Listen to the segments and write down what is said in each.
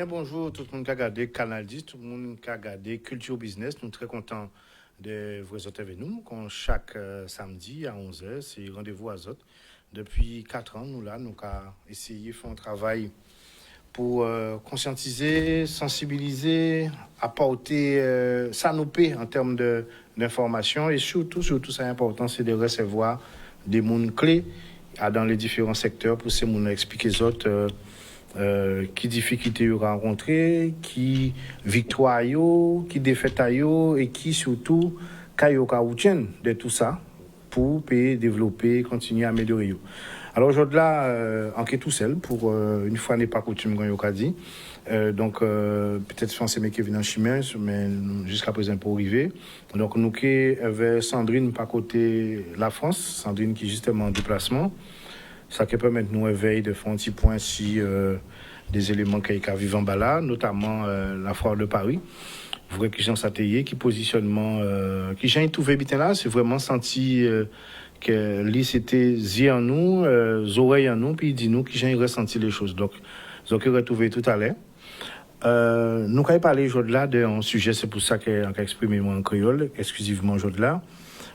bonjour tout le monde qui a regardé Canal 10, tout le monde qui a regardé Culture Business. Nous sommes très contents de vous retrouver avec nous. Chaque samedi à 11h, c'est rendez-vous à Zot. Depuis 4 ans, nous avons essayé de faire un travail pour conscientiser, sensibiliser, apporter ça nous paie en termes d'information et surtout, c'est important, c'est de recevoir des mondes clés dans les différents secteurs pour ces mondes expliquer les autres qui difficultés vous rencontré, qui victoire qui défaite et qui surtout kayo de tout ça pour développer, continuer à améliorer. Alors aujourd'hui là, en tout seul pour une fois n'est pas coutume quand yo dit. Donc peut-être français mais qui vient en chemin mais jusqu'à présent pour arriver. Donc nous qui avec Sandrine par côté la France, Sandrine qui est justement en déplacement. Ça qui permet de nous éveiller de faire un petit point si des éléments qui vivent en bas là, notamment la foire de Paris. Vous voyez que Jean Satayé, qui positionnement, qui j'ai trouvé bien là, c'est vraiment senti que lui c'était yeux en nous, oreilles en nous, puis il dit nous qui j'ai ressenti les choses. Donc il retrouvé tout à l'heure. Nous avons parlé aujourd'hui là d'un sujet, c'est pour ça qu'on a exprimé moi en créole, exclusivement aujourd'hui là.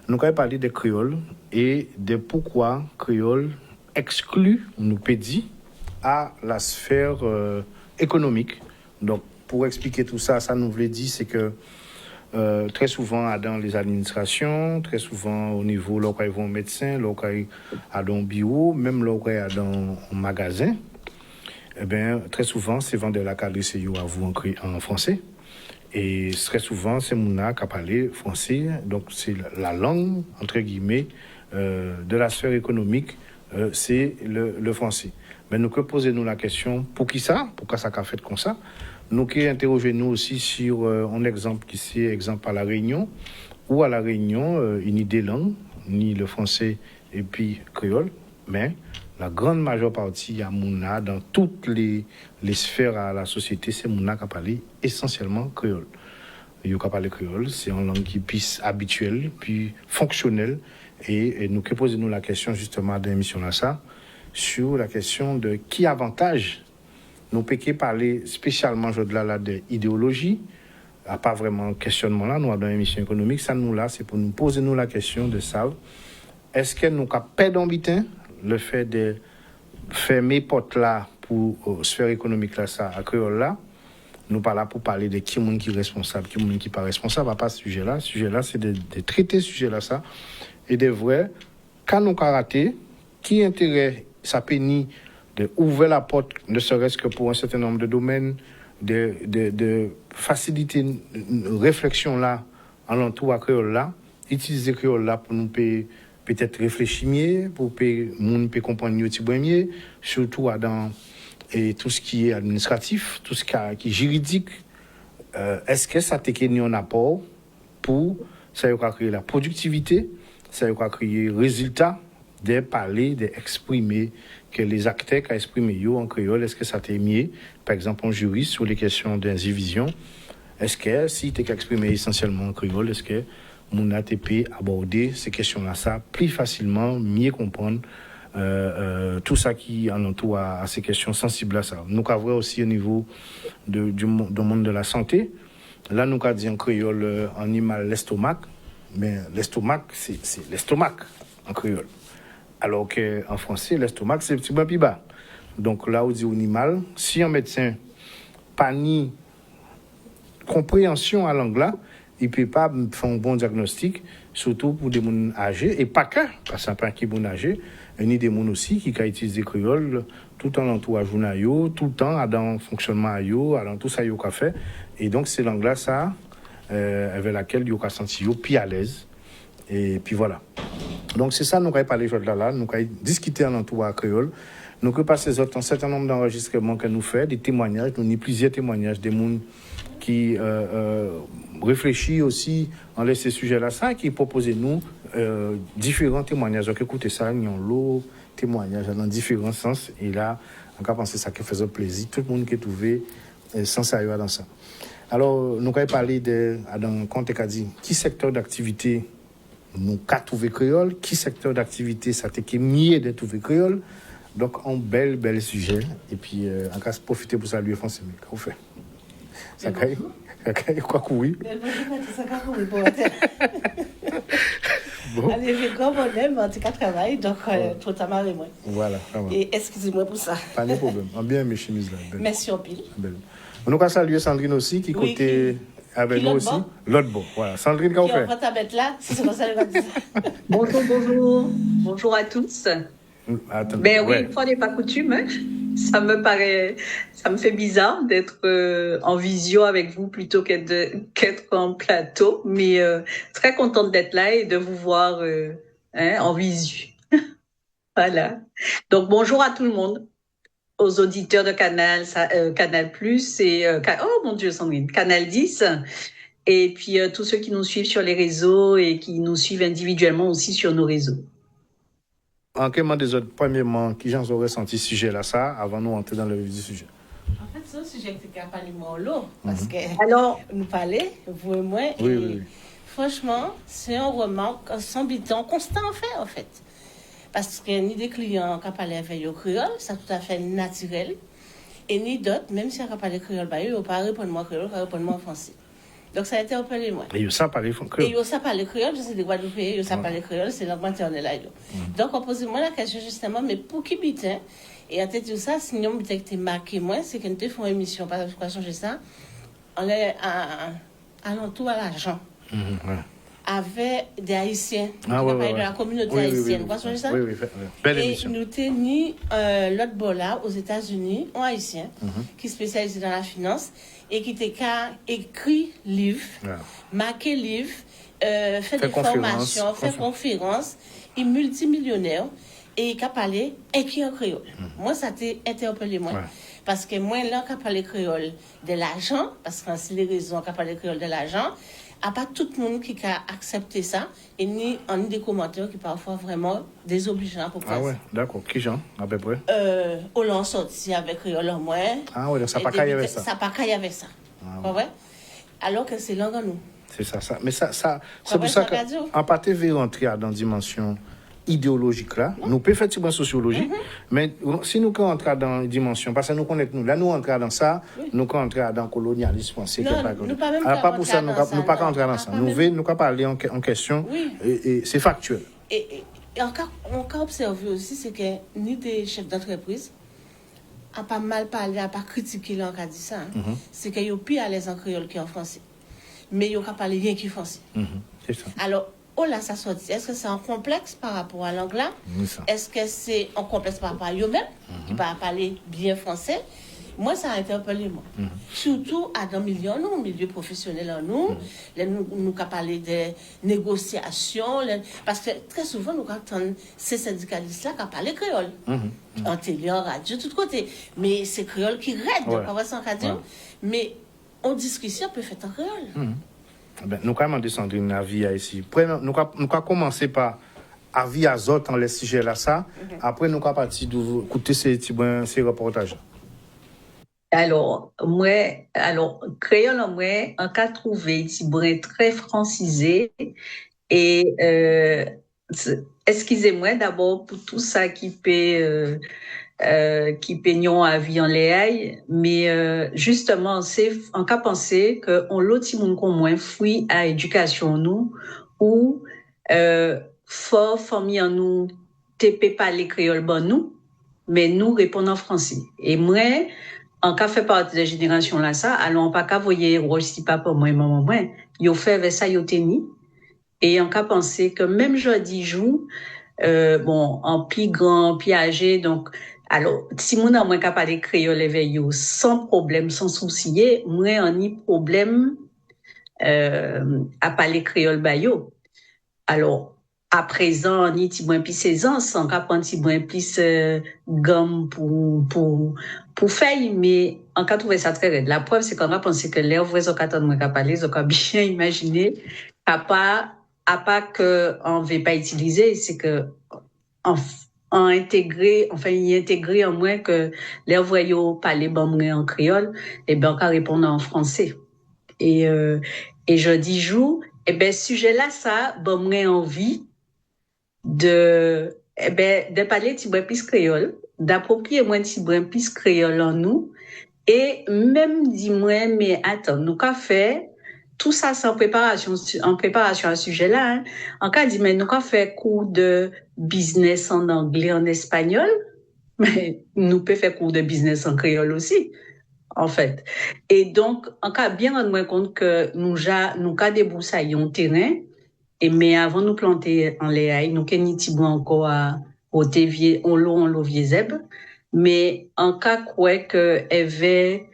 Nous avons parlé des créoles et de pourquoi créole exclu, nous peut dire, à la sphère économique. Donc, pour expliquer tout ça, ça nous voulait dire, c'est que très souvent, dans les administrations, très souvent au niveau, là où ils vont médecin, là où ils dans un bureau, même là où ils dans un magasin, eh bien, très souvent, c'est vendeur la carte c'est à vous en français. Et très souvent, c'est Mouna qui a parlé français. Donc, c'est la langue, entre guillemets, de la sphère économique. C'est le français. Mais nous que poser-nous la question, pour qui ça? Pourquoi ça a fait comme ça? Nous qui interroger-nous aussi sur un exemple qui c'est exemple à La Réunion, ou à La Réunion, il n'y a des langues, ni le français et puis créole, mais la grande majeure partie, il y a Mouna dans toutes les sphères à la société, c'est Mouna qui a parlé essentiellement créole. Il a parlé créole, c'est une langue qui est habituelle, puis fonctionnelle. Et nous que posons-nous la question justement de l'émission là ça sur la question de qui avantage nous peut parler spécialement aujourd'hui là de idéologie à pas vraiment questionnement là nous dans l'émission économique ça nous là c'est pour nous poser nous la question de savoir est-ce que nous cap perdre le fait de fermer porte là pour sphère économique là ça à créole là nous pas là pour parler de qui monde qui est responsable qui monde qui pas responsable à pas ce sujet là c'est de traiter ce sujet là ça et de vrai, quand nous avons raté, qui intérêt ça pénit de ouvrir la porte, ne serait-ce que pour un certain nombre de domaines, de faciliter une réflexion là, en l'entour à créole là, utiliser créole là pour nous peut-être réfléchir mieux, pour nous comprendre mieux, surtout dans et tout ce qui est administratif, tout ce qui est juridique. Est-ce que ça t'a un apport pour ça créer la productivité? Ça va créer résultat de parler, d'exprimer que les acteurs qui exprimé en créole, est-ce que ça t'est mieux, par exemple, un juriste sur les questions d'indivision, est-ce que si tu es exprimé essentiellement en créole, est-ce que mon ATP aborder ces questions-là, ça plus facilement, mieux comprendre tout ça qui en entoure à ces questions sensibles à ça. Nous avons aussi au niveau du monde de la santé, là nous avons dit en créole animal l'estomac. Mais l'estomac, c'est l'estomac en créole. Alors qu'en français, l'estomac, c'est un petit peu plus bas. Donc là, on dit animal, si un médecin pas ni compréhension à l'anglais, il ne peut pas faire un bon diagnostic, surtout pour des gens âgés, et pas que, parce que pas qui sont âgés, ni des gens aussi qui utilisent des créoles tout en entourage tout le temps, dans le fonctionnement, dans tout ça, qu'a fait. Et donc, c'est l'anglais, ça. Avec laquelle il y a senti plus à l'aise et puis voilà donc c'est ça nous avons parlé aujourd'hui là nous avons discuté en entourage à créole nous avons passé un certain nombre d'enregistrements que nous faisons des témoignages nous avons plusieurs témoignages des gens qui réfléchissent aussi en laissant ce sujet là ça qui proposent nous différents témoignages donc écoutez ça il y a un lot témoignages dans différents sens et là on a pensé ça qui faisait plaisir tout le monde qui est trouvé sans sérieux dans ça. Alors, nous avons parlé dans le contexte a dit qui secteur d'activité nous avons trouvé créole, qui secteur d'activité ça t'est mieux de trouver créole, Donc, un bel sujet. Et puis, on va profiter pour saluer François. Qu'est-ce fait? Ça caille quoi que oui. Bon. Allez, j'ai grand bonheur, en tout cas, travail, donc tout à marre moi. Voilà, et excusez-moi pour ça. Pas de problème. En bien mes chemises là. Merci en pile. On nous va saluer Sandrine aussi, qui côté avec nous aussi. L'autre bon. Voilà. Sandrine, qu'est-ce qu'on fait? On va t'abattre là, si c'est comme ça, le Bonjour. Bonjour à tous. Attends, ben oui, une fois n'est pas coutume, hein. Ça me fait bizarre d'être en visio avec vous plutôt qu'être en plateau, mais très contente d'être là et de vous voir en visu. Voilà. Donc bonjour à tout le monde, aux auditeurs de Canal Plus et oh mon Dieu Sandrine, Canal 10. Et puis tous ceux qui nous suivent sur les réseaux et qui nous suivent individuellement aussi sur nos réseaux. En quel moment des autres, premièrement, qui j'en aurais senti ce sujet-là, ça, avant nous entrer dans le vif du sujet? En fait, c'est un sujet qui a parlé moi en l'eau, parce que alors, nous parler, vous et moi, oui. Franchement, c'est un roman sans bilan constant en fait. Parce que ni des clients qui parlent avec le créole, c'est tout à fait naturel, et ni d'autres, même si on parle créole, ils ne vont pas répondre moi créole, ils vont répondre moi français. Donc ça a été appelé moi. Et ça parle créole. Et ça parle créole, je sais des Guadeloupéens, ça parle créole, c'est langue maternelle là. Donc on pose moi la question justement, mais pour qui bitin? Et en tête de ça, si nous m'avons marqué moi, c'est qu'on te fait une émission, par exemple, changer ça, on est à l'entour à l'argent. Avec des Haïtiens, de la communauté haïtienne. Vous voyez ça? Oui. Belle émission. Et nous avons l'autre bol là aux États-Unis, un Haïtien, qui est spécialisé dans la finance et qui a écrit livre, marqué livre, fait des formations, fait conférences, il est multimillionnaire et qui a parlé écrit en créole. Moi, ça t'a interpellé moi. Parce que moi, là, qui a parlé créole de l'argent, parce que c'est les raisons qui a parlé créole de l'argent, à pas tout le monde qui a accepté ça, et ni en des commentaires qui parfois vraiment désobligeants pour faire ça. D'accord. Qui gens, à peu près? On sorti avec créole en moins. Donc ça pas qu'il y avait ça. Ça pas qu'il y avait ça. Pas vrai? Alors que c'est langue en nous. C'est ça. Mais ça c'est pour ça qu'en pas TV rentrer dans une dimension idéologique là, nous pouvons faire une sociologie, mais si nous rentrons dans une dimension, parce que nous connaissons nous, là nous rentrons dans ça, nous rentrons dans le colonialisme français. Pas pour ça, nous ne pas rentrer dans ça. Nous pas parler en question, et c'est factuel. Et on a observé aussi, c'est que ni des chefs d'entreprise a pas mal parlé, a pas critiqué l'on a dit ça. C'est qu'ils sont plus à l'aise en créole qu'en français. Mais ils n'ont pas parlé rien qu'en français. C'est ça. Alors, là, ça sortit. Est-ce que c'est un complexe par rapport à l'anglais? Est-ce que c'est un complexe par rapport à eux-mêmes, qui ne parlent pas bien français? Moi, ça a interpellé moi. Surtout à dans le milieu professionnel en nous, nous parlé de négociations, parce que très souvent, nous entendons ces syndicalistes-là qui parlent créole. En télé, en radio, de tous côtés. Mais c'est créole qui raide, donc on va s'en radio. Mais en discussion, on peut faire en créole. Nous allons descendre une avis ici. Nous allons commencer par avis à autres dans les sujets là. Après, nous allons partir d'écouter ces reportages. Alors, créole, on a trouvé des très francisé. Et excusez-moi d'abord pour tout ça qui peut peignons à vie en les mais justement c'est en cas penser que on l'autre monde qu'on moins fouille à éducation nous ou fort famille en nous TP pas les créoles bon nous mais nous répondons en français et moi en cas fait partie de la génération là ça alors pas qu'à voyer rôle si papa moi maman moi yo fait avec ça yo teni et en cas penser que même jeudi jour en plus grand plus âgé donc alors, si mon a moins capable de créole avec eux sans problème, sans soucier, moi en y problème à parler créole ba yo. Alors, à présent, on y ti moins plus 16 ans, sans qu'apprendre ti moins plus gomme pour faire, mais en cas trouver ça très raide. La preuve, c'est qu'on a pensé que l'air vrai sont qu'attendre moins capable, ils ont bien imaginé, à part que on veut pas utiliser, c'est que y intégrer en moins que les voyous parler en créole, et ben, on peut répondre en français. Et je dis jour, sujet là, ça, envie de parler petit peu plus créole. d'approprier moins de brin plus créole en nous. Et même dis-moi, mais attends, nous qu'a fait tout ça c'est en préparation à ce sujet-là. Hein. En cas dit, mais nous qu'a fait cours de business en anglais, en espagnol, mais nous peut faire cours de business en créole aussi. En fait. Et donc, en cas bien rendre compte que nous qu'a débroussaillé un terrain, et mais avant nous planter en les nous qu'en itibou encore au tévier, on l'eau zeb, mais en cas quoi que avait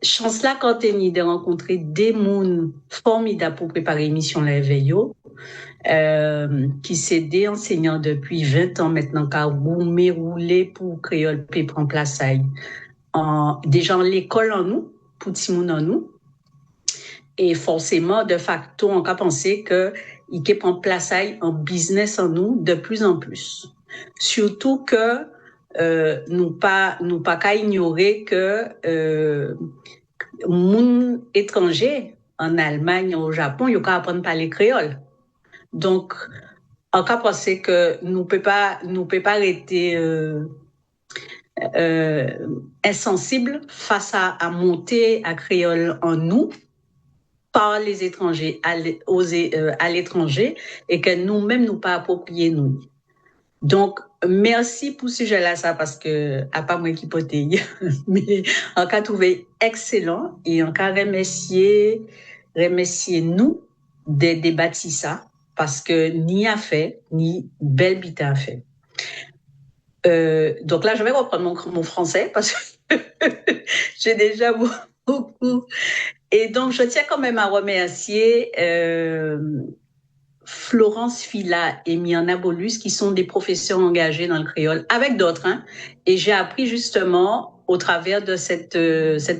chance là quand t'es de rencontrer des moun formidables pour préparer l'émission la veillot, qui s'est des enseignants depuis 20 ans maintenant, car roumé roulé pour créole puis prend place déjà en l'école en nous, pour Timoun en nous. Et forcément, de facto, on a pensé que il prend place en business en nous de plus en plus. Surtout que nous pas qu'à ignorer que moun étranger en Allemagne, au Japon, il y a qu'à apprendre à parler créole. Donc, on a pensé que nous peut pas arrêter insensible face à monter à créole en nous par les étrangers à l'étranger et que nous-mêmes nous pas approprier nous. Donc merci pour ce sujet-là ça parce que à pas moi qui poté mais en cas trouvé excellent et en cas remercier nous de débattre ça parce que ni a fait ni belle bite a fait. Donc là, je vais reprendre mon français parce que j'ai déjà beaucoup. Et donc, je tiens quand même à remercier Florence Fila et Miana Bolus, qui sont des professeurs engagés dans le créole, avec d'autres. Hein. Et j'ai appris justement, au travers de cette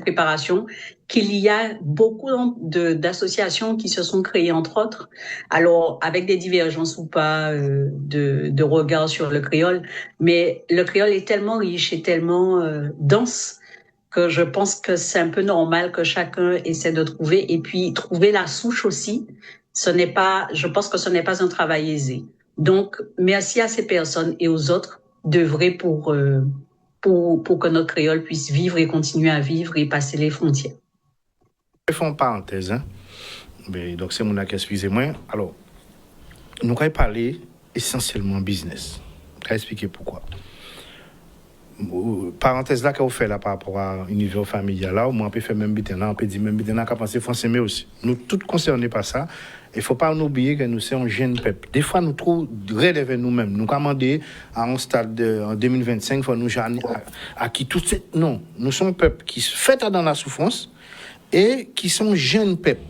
préparation, qu'il y a beaucoup d'associations qui se sont créées, entre autres, alors avec des divergences ou pas de regard sur le créole, mais le créole est tellement riche et tellement dense que je pense que c'est un peu normal que chacun essaie de trouver, et puis trouver la souche aussi, je pense que ce n'est pas un travail aisé. Donc, merci à ces personnes et aux autres d'œuvrer pour que notre créole puisse vivre et continuer à vivre et passer les frontières. Je fais une parenthèse. Hein? Mais, donc, c'est mon acte, excusez-moi. Alors, nous allons parler essentiellement business. Je vais expliquer pourquoi. Parenthèse là qu'on fait là par rapport à l'univers familial là, moi on peut faire même bitena, on peut dire même bitena qu'à penser français mais aussi. Nous tous concernés par ça, il faut pas nous oublier que nous sommes un jeune peuple. Des fois nous trop relever nous-mêmes. Nous commander à un stade en 2025 faut nous à qui tout cette non, nous sommes un peuple qui fait dans la souffrance et qui sont jeunes peuple.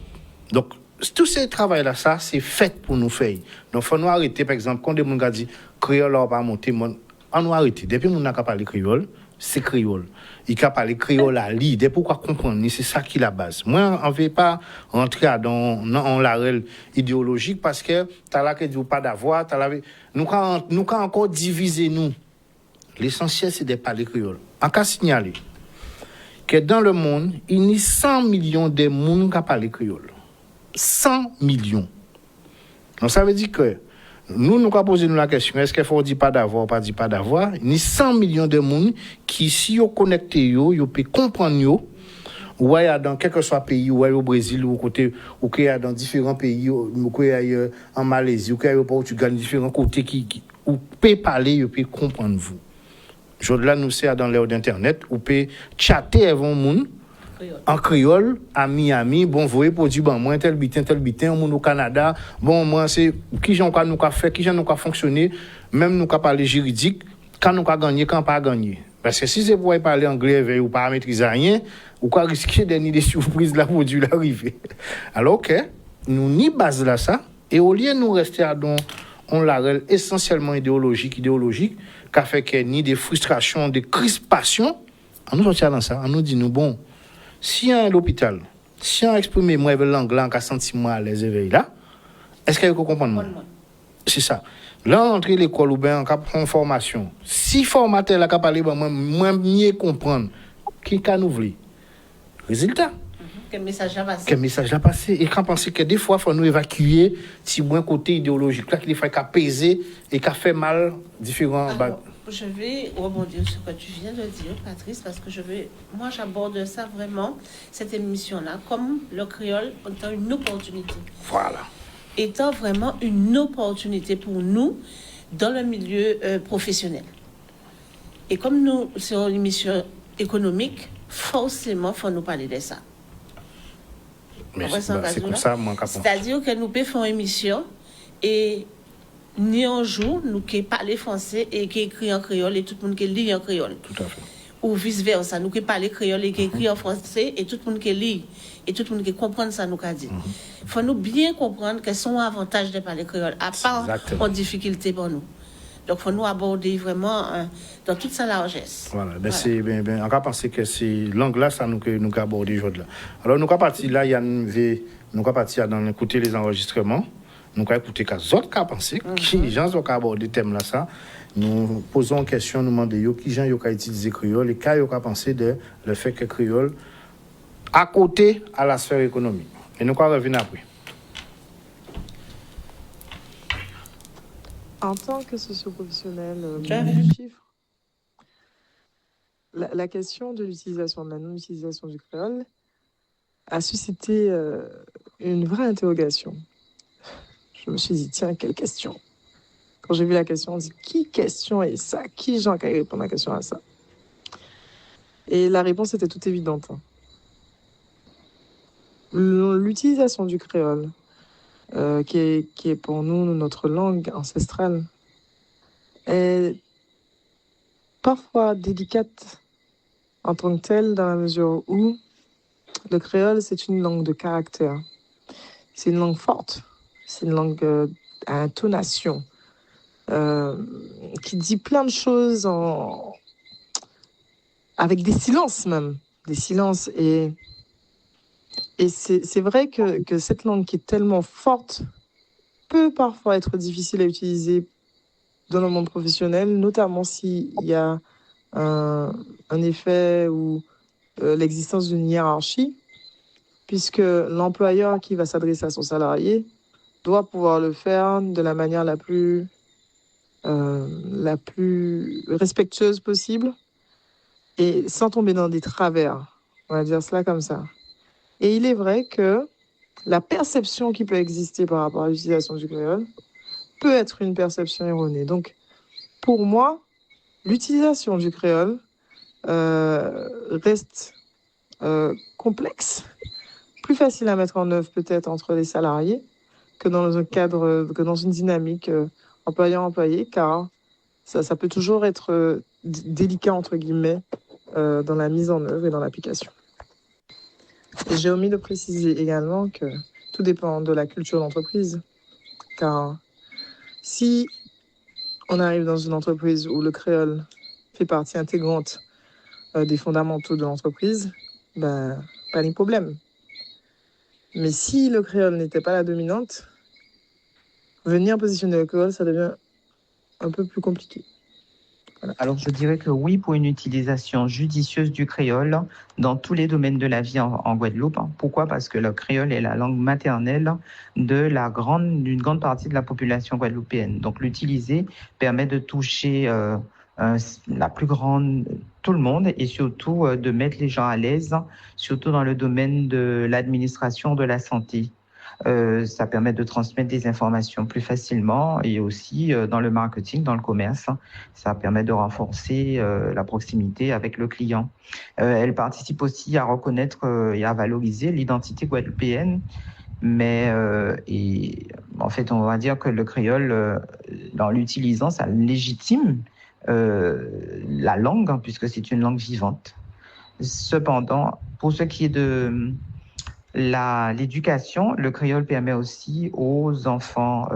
Donc tout ce travail là ça c'est fait pour nous faire. Donc faut nous arrêter par exemple quand des gens dit créole là pas monter on nous arrêter. Depuis qu'on n'a qu'à parler créole, c'est créole. Il n'a parlé créole à l'idée. Pourquoi comprendre? C'est ça qui est la base. Moi, on ne veut pas rentrer dans l'arène idéologique parce que tu as là que tu pas d'avoir. Nous avons encore divisé nous. L'essentiel, c'est de parler créole. En cas signaler que dans le monde, il y a 100 millions de gens qui parlent créole. 100 millions. Donc ça veut dire que nous avons posé la question, est-ce qu'il faut dire pas d'avoir, pas dire pas d'avoir? Il y a 100 millions de monde qui, si ils connectent, ils peuvent comprendre, ou dans quel que soit pays, ou au Brésil, ou côté, ou qu'il y a dans différents pays, ou qu'il y a en Malaisie, ou qu'il y a au Portugal, différents côtés qui ou peut parler, ou peut comprendre vous. Aujourd'hui, nous sommes dans l'ère d'Internet, ou peut chatter avec un monde en créole à Miami, bon voyez produit bon moi tel bitin au Canada, bon moi c'est qui j'en nous qu'a fait, qui j'en nous qu'a fonctionné, même nous qu'a parler juridique, quand nous qu'a gagné, quand pas gagné. Parce que si c'est pour parler anglais ou pas maîtriser rien, ou quoi risquer des surprises là produit l'arrivée. Alors que nous ni base là ça et au lieu nous rester à don on la essentiellement idéologique qu'a fait que ni des frustrations, des crispations, on nous sortir dans ça, on nous dit nous bon si à l'hôpital, si on exprime moi avec l'anglais, on a senti moi à l'aise éveil là, est-ce qu'il faut comprendre? C'est ça. Là, on entre l'école ou bien on prend formation. Si formateur là parler moi mieux comprendre qui qu'a nous voulu. Résultat. Quel message l'a passé? Quel message l'a passé? Et quand penser que des fois faut nous évacuer si bon côté idéologique là qu'il faut qu'à peser et qu'à faire mal différents je vais rebondir sur ce que tu viens de dire, Patrice, parce que moi, j'aborde ça vraiment, cette émission-là, comme le créole étant une opportunité. Voilà. Étant vraiment une opportunité pour nous dans le milieu professionnel. Et comme nous, c'est une émission économique, forcément, il faut nous parler de ça. Mais c'est comme ça, moi, c'est-à-dire que nous pouvons faire une émission et ni un jour, nous qui parlons français et qui écrit en créole et tout le monde qui lit en créole. Tout à fait. Ou vice-versa, nous qui parlons créole et qui écrit en français et tout le monde qui lit et tout le monde qui comprend ça, nous qu'a dit. Il faut nous bien comprendre quels sont les avantages de parler créole, à part en difficulté pour nous. Donc, il faut nous aborder vraiment dans toute sa largesse. Voilà. On va penser que c'est langue-là, ça nous aborder aujourd'hui. Alors, nous allons partir là, nous allons partir dans écouter les enregistrements. Nous allons écouter les autres cas penser, qui gens ont abordé le thème là, ça. Nous posons une question, nous demandons qui gens ont utilisé créole et qui ont pensé de le fait que créole à côté à la sphère économique. Et nous allons revenir après. En tant que socio-professionnel, chiffre, la question de l'utilisation, de la non-utilisation du créole a suscité une vraie interrogation. Je me suis dit, tiens, quelle question? Quand j'ai vu la question, on dit, qui question est ça? Qui gens qui répond à la question à ça? Et la réponse était toute évidente. L'utilisation du créole, qui est pour nous notre langue ancestrale, est parfois délicate en tant que telle, dans la mesure où le créole, c'est une langue de caractère. C'est une langue forte. C'est une langue à intonation, qui dit plein de choses avec des silences même. Des silences. Et c'est vrai que cette langue qui est tellement forte peut parfois être difficile à utiliser dans le monde professionnel, notamment s'il y a un effet ou l'existence d'une hiérarchie, puisque l'employeur qui va s'adresser à son salarié doit pouvoir le faire de la manière la plus respectueuse possible et sans tomber dans des travers. On va dire cela comme ça. Et il est vrai que la perception qui peut exister par rapport à l'utilisation du créole peut être une perception erronée. Donc, pour moi, l'utilisation du créole reste complexe, plus facile à mettre en œuvre peut-être entre les salariés que dans un cadre, que dans une dynamique employeur-employé, car ça peut toujours être délicat, entre guillemets, dans la mise en œuvre et dans l'application. Et j'ai omis de préciser également que tout dépend de la culture d'entreprise, car si on arrive dans une entreprise où le créole fait partie intégrante des fondamentaux de l'entreprise, pas de problème. Mais si le créole n'était pas la dominante, venir positionner le créole, ça devient un peu plus compliqué. Voilà. Alors, je dirais que oui, pour une utilisation judicieuse du créole dans tous les domaines de la vie en Guadeloupe. Pourquoi? Parce que le créole est la langue maternelle d'une grande partie de la population guadeloupéenne. Donc, l'utiliser permet de toucher tout le monde et surtout de mettre les gens à l'aise, surtout dans le domaine de l'administration de la santé. Ça permet de transmettre des informations plus facilement et aussi dans le marketing, dans le commerce. Ça permet de renforcer la proximité avec le client. Elle participe aussi à reconnaître et à valoriser l'identité guadeloupéenne. Mais en fait, on va dire que le créole, dans l'utilisant, ça légitime la langue, puisque c'est une langue vivante. Cependant, pour ce qui est de l'éducation, le créole permet aussi aux enfants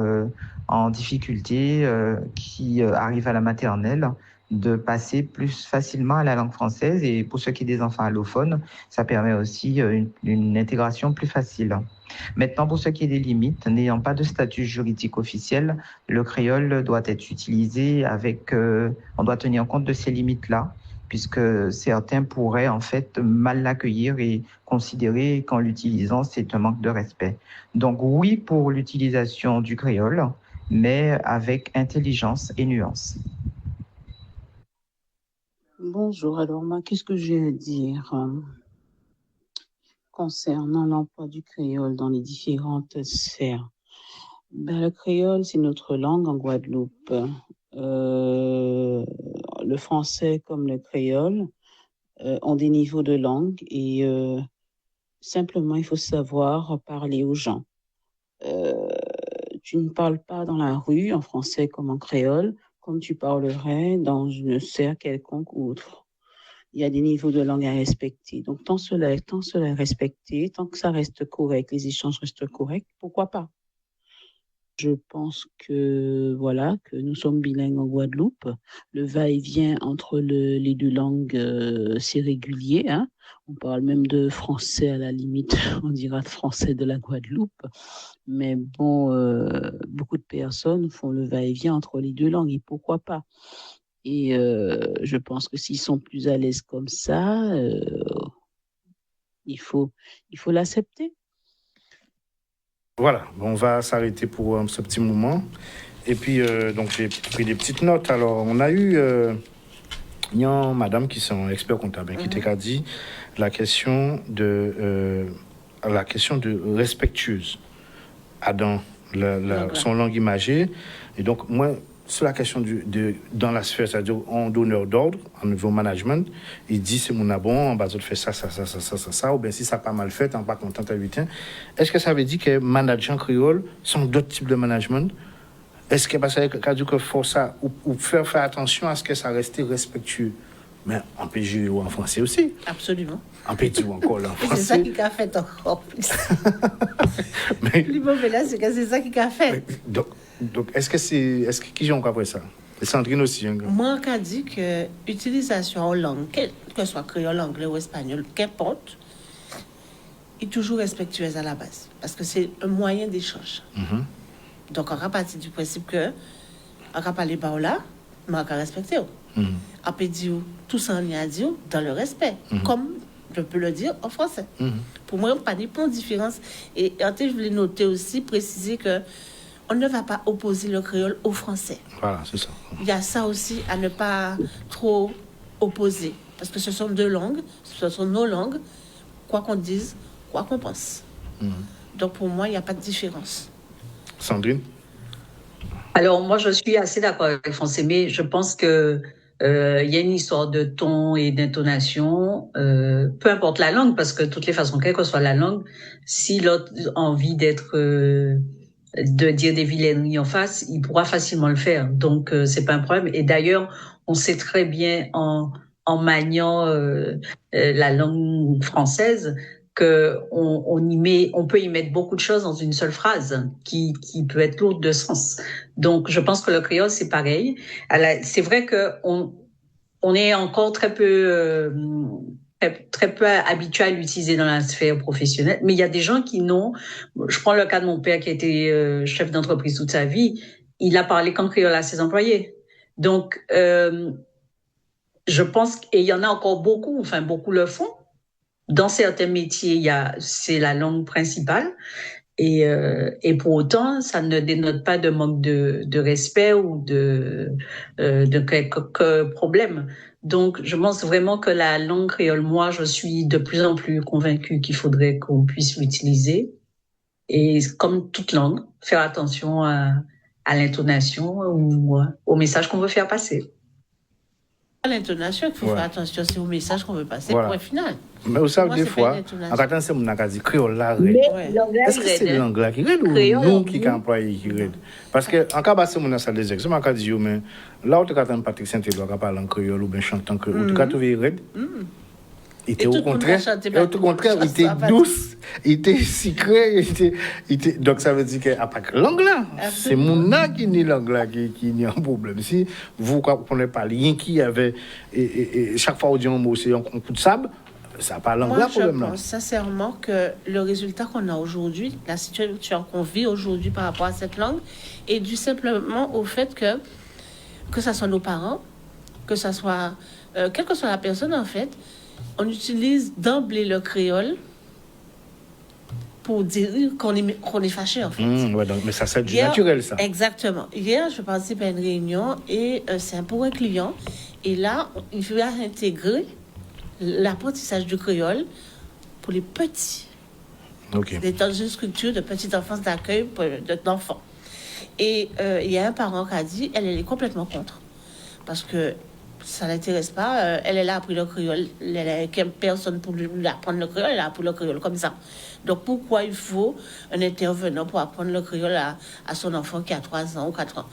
en difficulté qui arrivent à la maternelle de passer plus facilement à la langue française. Et pour ceux qui sont des enfants allophones, ça permet aussi une intégration plus facile. Maintenant, pour ce qui est des limites, n'ayant pas de statut juridique officiel, le créole doit être utilisé on doit tenir compte de ces limites-là, puisque certains pourraient en fait mal l'accueillir et considérer qu'en l'utilisant, c'est un manque de respect. Donc oui pour l'utilisation du créole, mais avec intelligence et nuance. Bonjour, alors moi, qu'est-ce que j'ai à dire concernant l'emploi du créole dans les différentes sphères? Le créole, c'est notre langue en Guadeloupe. Le français comme le créole ont des niveaux de langue et simplement, il faut savoir parler aux gens. Tu ne parles pas dans la rue en français comme en créole, comme tu parlerais dans une serre quelconque ou autre. Il y a des niveaux de langue à respecter. Donc, tant cela est respecté, tant que ça reste correct, les échanges restent corrects, pourquoi pas? Je pense que nous sommes bilingues en Guadeloupe. Le va-et-vient entre les deux langues, c'est régulier, hein. On parle même de français à la limite, on dira français de la Guadeloupe. Mais bon, beaucoup de personnes font le va-et-vient entre les deux langues et pourquoi pas? Et je pense que s'ils sont plus à l'aise comme ça, il faut l'accepter. Voilà, on va s'arrêter pour ce petit moment. Et puis, donc, j'ai pris des petites notes. Alors, on a eu une madame qui sont expert comptable, qui t'a dit la question de respectueuse dans son langue imagée. Et donc, moi, sur la question dans la sphère, c'est-à-dire en donneur d'ordre, en niveau management, il dit c'est mon bon, en bas de fait ça, ou bien si ça n'a pas mal fait, on pas content à 8 ans. Est-ce que ça veut dire que manager créole sont d'autres types de management? Est-ce que parce que faut ça ou faire attention à ce que ça reste respectueux? Mais on peut jouer en français aussi. Absolument. On peut jouer encore en français. C'est ça qui a fait encore plus. Mais le mauvais là, c'est que c'est ça qui a fait. Donc, est-ce que qui joue après ça? Et Sandrine aussi. Hein? Moi, on a dit que l'utilisation en langue, que ce soit créole, anglais ou espagnol, qu'importe, est toujours respectueuse à la base. Parce que c'est un moyen d'échange. Mm-hmm. Donc, on va partir du principe que on va parler par là, mais on va respecter. Mm-hmm. On peut dire tout ça, on y a dit dans le respect. Mm-hmm. Comme je peux le dire en français. Mm-hmm. Pour moi, il n'y a pas de point de différence. Et je voulais noter aussi, préciser que on ne va pas opposer le créole au français. Voilà, c'est ça. Il y a ça aussi à ne pas trop opposer. Parce que ce sont deux langues, ce sont nos langues, quoi qu'on dise, quoi qu'on pense. Mm-hmm. Donc pour moi, il n'y a pas de différence. Sandrine? Alors moi, je suis assez d'accord avec Français, mais je pense que y a une histoire de ton et d'intonation, peu importe la langue, parce que de toutes les façons, quelle que soit la langue, si l'autre a envie de dire des vilaineries en face, il pourra facilement le faire. Donc, c'est pas un problème. Et d'ailleurs, on sait très bien en maniant la langue française que on peut y mettre beaucoup de choses dans une seule phrase qui peut être lourde de sens. Donc, je pense que le créole, c'est pareil. C'est vrai que on est encore très peu habitué à l'utiliser dans la sphère professionnelle, mais il y a des gens qui n'ont. Je prends le cas de mon père qui a été chef d'entreprise toute sa vie. Il a parlé qu'en créole à ses employés. Donc, je pense et il y en a encore beaucoup. Enfin, beaucoup le font. Dans certains métiers, c'est la langue principale. Et pour autant, ça ne dénote pas de manque de respect ou de quelques problèmes. Donc, je pense vraiment que la langue créole, moi, je suis de plus en plus convaincue qu'il faudrait qu'on puisse l'utiliser. Et comme toute langue, faire attention à l'intonation ou au message qu'on veut faire passer. À l'intonation, il faut faire attention, c'est au message qu'on veut passer pour un final. Mais vous savez, des fois, en quand c'est mon dit créole là, est-ce que c'est l'anglais qui raide ou nous qui employons qui raide? Parce que en cas c'est mon ça des exemples, en cas dit mais là où tu as Patrick Saint-Éloi qui parle en créole ou bien chantant créole, ou tu as trouvé raide? Il était au contraire, il était douce, il était sucré, donc ça veut dire qu'à part l'anglais, c'est mon qui n'est l'anglais qui n'est un problème. Si vous comprenez pas rien qui avait et chaque fois on dit un mot c'est un coup de sable, ça n'a pas l'anglais problème là. Je pense sincèrement que le résultat qu'on a aujourd'hui, la situation qu'on vit aujourd'hui par rapport à cette langue, est dû simplement au fait que ça soit nos parents, que ça soit quelle que soit la personne en fait. On utilise d'emblée le créole pour dire qu'on est fâché, en fait. Mais ça, c'est du naturel, ça. Exactement. Hier, je participais à une réunion et c'est pour un client. Et là, il va intégrer l'apprentissage du créole pour les petits. C'est dans une structure de petite enfance d'accueil d'enfants. Et il y a un parent qui a dit, elle est complètement contre. Parce que ça ne l'intéresse pas. Elle a appris le créole. Elle n'a personne pour lui apprendre le créole. Elle a appris le créole comme ça. Donc, pourquoi il faut un intervenant pour apprendre le créole à son enfant qui a 3 ans ou 4 ans?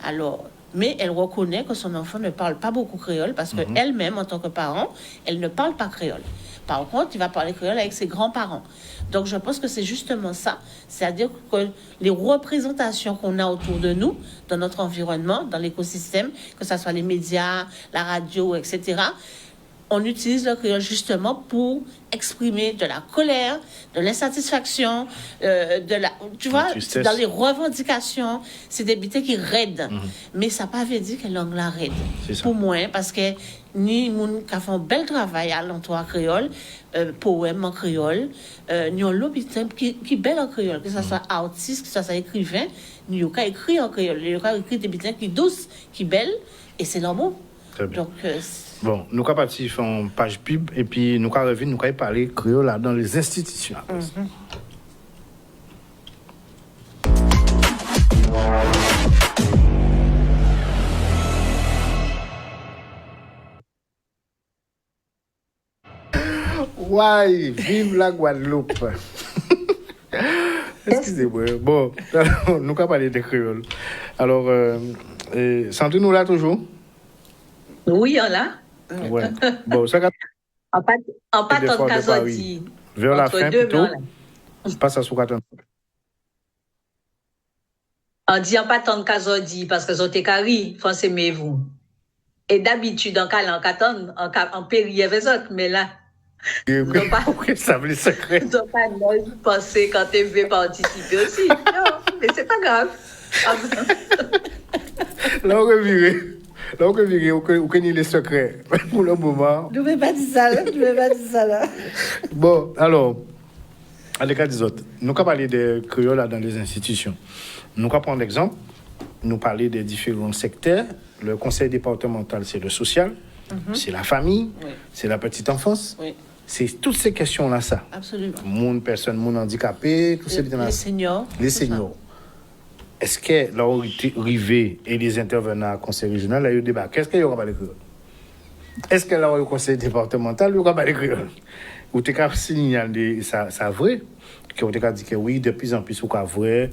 Alors, mais elle reconnaît que son enfant ne parle pas beaucoup créole parce qu'elle-même, en tant que parent, elle ne parle pas créole. Par contre, il va parler créole avec ses grands-parents. Donc, je pense que c'est justement ça. C'est-à-dire que les représentations qu'on a autour de nous, dans notre environnement, dans l'écosystème, que ce soit les médias, la radio, etc., on utilise le créole justement pour exprimer de la colère, de l'insatisfaction, tu vois, dans les revendications, c'est des bités qui raident. Mais ça n'a pas veut dire que langue la raide. Pour moi, parce que ni moun qui font un bel travail à l'entour créole, poème en créole, ni on l'hôpital qui belle en créole, que ce soit artiste, que ce soit écrivain, ni on écrit en créole, ni on écrit des bités qui douces, qui belles, et c'est normal. Donc, bon, nous sommes partis faire une page pub et puis nous sommes revenus, nous sommes parler créole là, dans les institutions. Ouais, vive la Guadeloupe. Excusez-moi. Bon, nous sommes parler de créole. Alors, Sandrine, nous là toujours? Oui, on l'a. Ouais. Bon, ça en pas tant de casodi. Vers la fin, plutôt. Pas ça sous 4 ans. On dit en pas tant de casodi parce que vous êtes carré, foncez mais vous. Et d'habitude, en cas en péril avec autres, mais là. Ça veut le secret. Ils n'ont pas pensé quand tu veux participer aussi. Non, mais c'est pas grave. Là, on revirait. Là, on connaît les secrets pour le moment. Je ne vais pas dire ça là. Bon, alors, à l'écart des autres, nous allons parler des créoles dans les institutions. Nous allons prendre l'exemple, nous parler des différents secteurs. Le conseil départemental, c'est le social, c'est la famille, c'est la petite enfance. C'est toutes ces questions-là, ça. Absolument. Monde, personne, monde handicapé, tous ces les seniors. Les seniors. Est-ce que l'arrivée et les intervenants au conseil régional, là, il y a eu débat. Qu'est-ce qu'il y aura pas de créole? Est-ce que là, au conseil départemental, il y aura pas de créole? Ou tu as signalé ça vrai? Que tu as dit que oui, de plus en plus, ou vrai,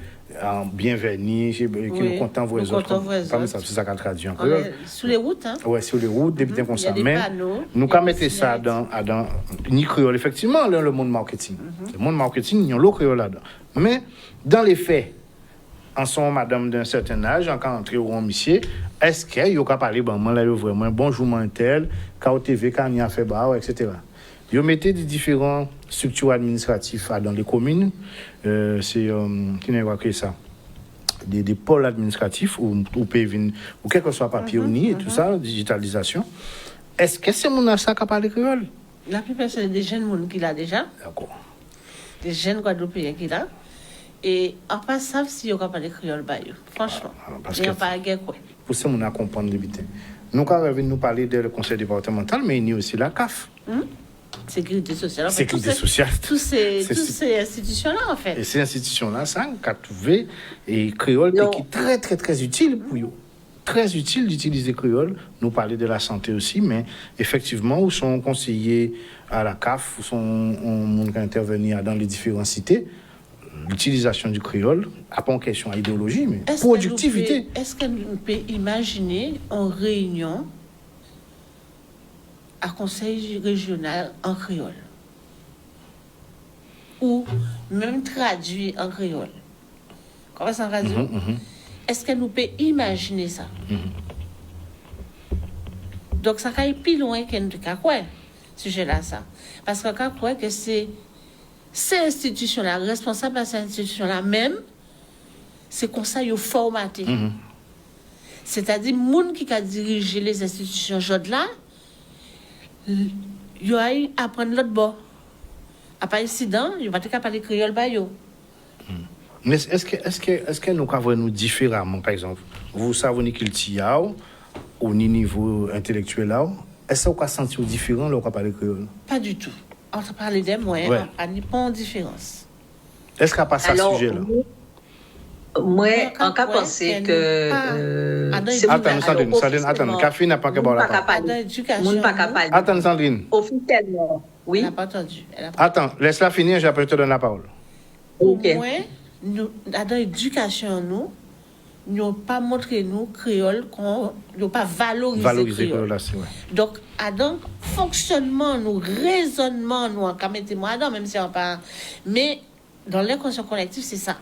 bienvenue, qui nous content vous autres. C'est ça qu'on traduit en créole. Sur les routes, hein? Oui, sur les routes, des comme ça. Mais nous, quand mettons ça dans ni créole, effectivement, le monde marketing. Le monde marketing, il y a le créole là-dedans. Mais dans les faits, en sont madame d'un certain âge, en cas entrer au monsieur, est-ce qu'il y a qu'à parler vraiment bonjour mentel, quand TV, quand il y a fait bar, etc. Ils mettez des différentes structures administratives dans les communes, c'est qui n'est pas que ça, des pôles administratifs ou quel que soit papier ou ni, et tout ça, digitalisation. Est-ce que c'est mon ça qui parle créole? La plupart c'est des jeunes qui l'a déjà. D'accord. Des jeunes Guadeloupéens qui l'a. Et on ne savent si on parle créole, franchement. Il n'y a pas de guerre quoi. Pour ça, on a compris le but. Nous avons nous parler du conseil départemental, mais il y a aussi la CAF. Sécurité sociale. Sécurité sociale. Toutes ces institutions-là, en fait. Et ces institutions-là, ça, on a trouvé, et créole, qui est très, très, très utile pour eux. Très utile d'utiliser créole. Nous parler de la santé aussi, mais effectivement, où sont conseillers à la CAF, où sont on qui intervenir dans les différentes cités, l'utilisation du créole, pas en question à idéologie, mais productivité. Est-ce qu'on peut imaginer en réunion à conseil régional en créole? Ou même traduit en créole? Comment ça traduit? Est-ce qu'on peut imaginer ça? Donc, ça va plus loin qu'un sujet-là, ça. Parce que c'est ces institutions-là, responsables de ces institutions-là même, c'est comme ça qu'ils sont formatés. C'est-à-dire, les gens qui ont dirigé les institutions là, ils vont apprendre l'autre bord. Après incident, ils vont pas parler créole. Mais est-ce que nous avons nous différemment, par exemple, vous savez qu'il y a au niveau intellectuel là, est-ce qu'on a senti différent là, on parle créole? Pas du tout. On a parlé des moyens, on n'a pas de différence. Est-ce qu'il n'y a pas ça sujet là? Moi, en cas pensé que attends, café n'a pas qu'à boire là. Attends, Sandrine. Officiellement, oui. Elle n'a pas entendu. Attends, laisse-la finir, j'appelle te donner la parole. Au moins, nous, dans l'éducation, nous n'avons pas montré nous créole, qu'on n'a pas valorisé créole. Là, c'est vrai. Donc, dans fonctionnement, nous raisonnement, nous en mettez-moi dedans, même si on pas. Mais dans l'inconscient collectif, c'est ça.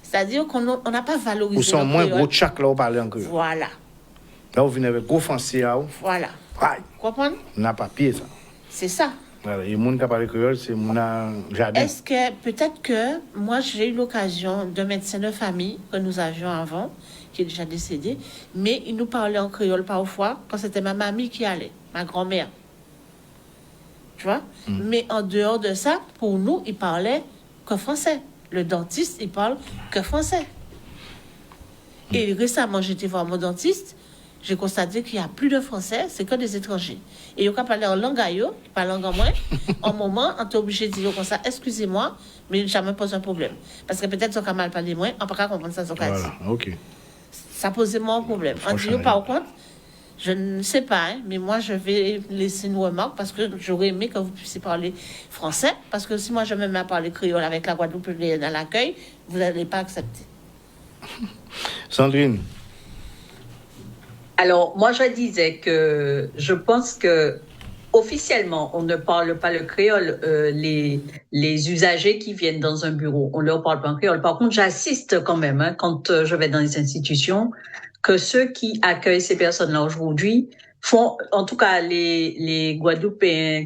C'est-à-dire qu'on n'a pas valorisé. Ou sont moins gros tchak là, on parle en créole. Voilà. Là, on vient avec gros français là. Voilà. Comprends? On n'a pas pied ça. C'est ça. Voilà. Et les gens qui parlent créole, c'est mon jardin. Est-ce que, peut-être que, moi, j'ai eu l'occasion d'un médecin de famille que nous avions avant, qui est déjà décédé, mais il nous parlait en créole parfois, quand c'était ma mamie qui allait, ma grand-mère. Tu vois? Mais en dehors de ça, pour nous, il parlait que français. Le dentiste, il parle que français. Et récemment, j'étais voir mon dentiste, j'ai constaté qu'il n'y a plus de français, c'est que des étrangers. Et ils ont parlé en langue à eux, ils parlent en langue en moins. En moment, on est obligé de dire comme ça, excusez-moi, mais jamais pose un problème. Parce que peut-être qu'ils ont mal parlé moins, on ne peut pas comprendre ça. Voilà, ok. Ça posait moins un problème. On dit, par contre, je ne sais pas, mais moi, je vais laisser une remarque parce que j'aurais aimé que vous puissiez parler français. Parce que si moi, je me mets à parler créole avec la Guadeloupe dans l'accueil, vous n'allez pas accepter. Sandrine. Alors, moi, je disais que je pense que officiellement, on ne parle pas le créole. Les usagers qui viennent dans un bureau, on ne leur parle pas en créole. Par contre, j'assiste quand même, quand je vais dans les institutions, que ceux qui accueillent ces personnes-là aujourd'hui font, en tout cas les Guadeloupéens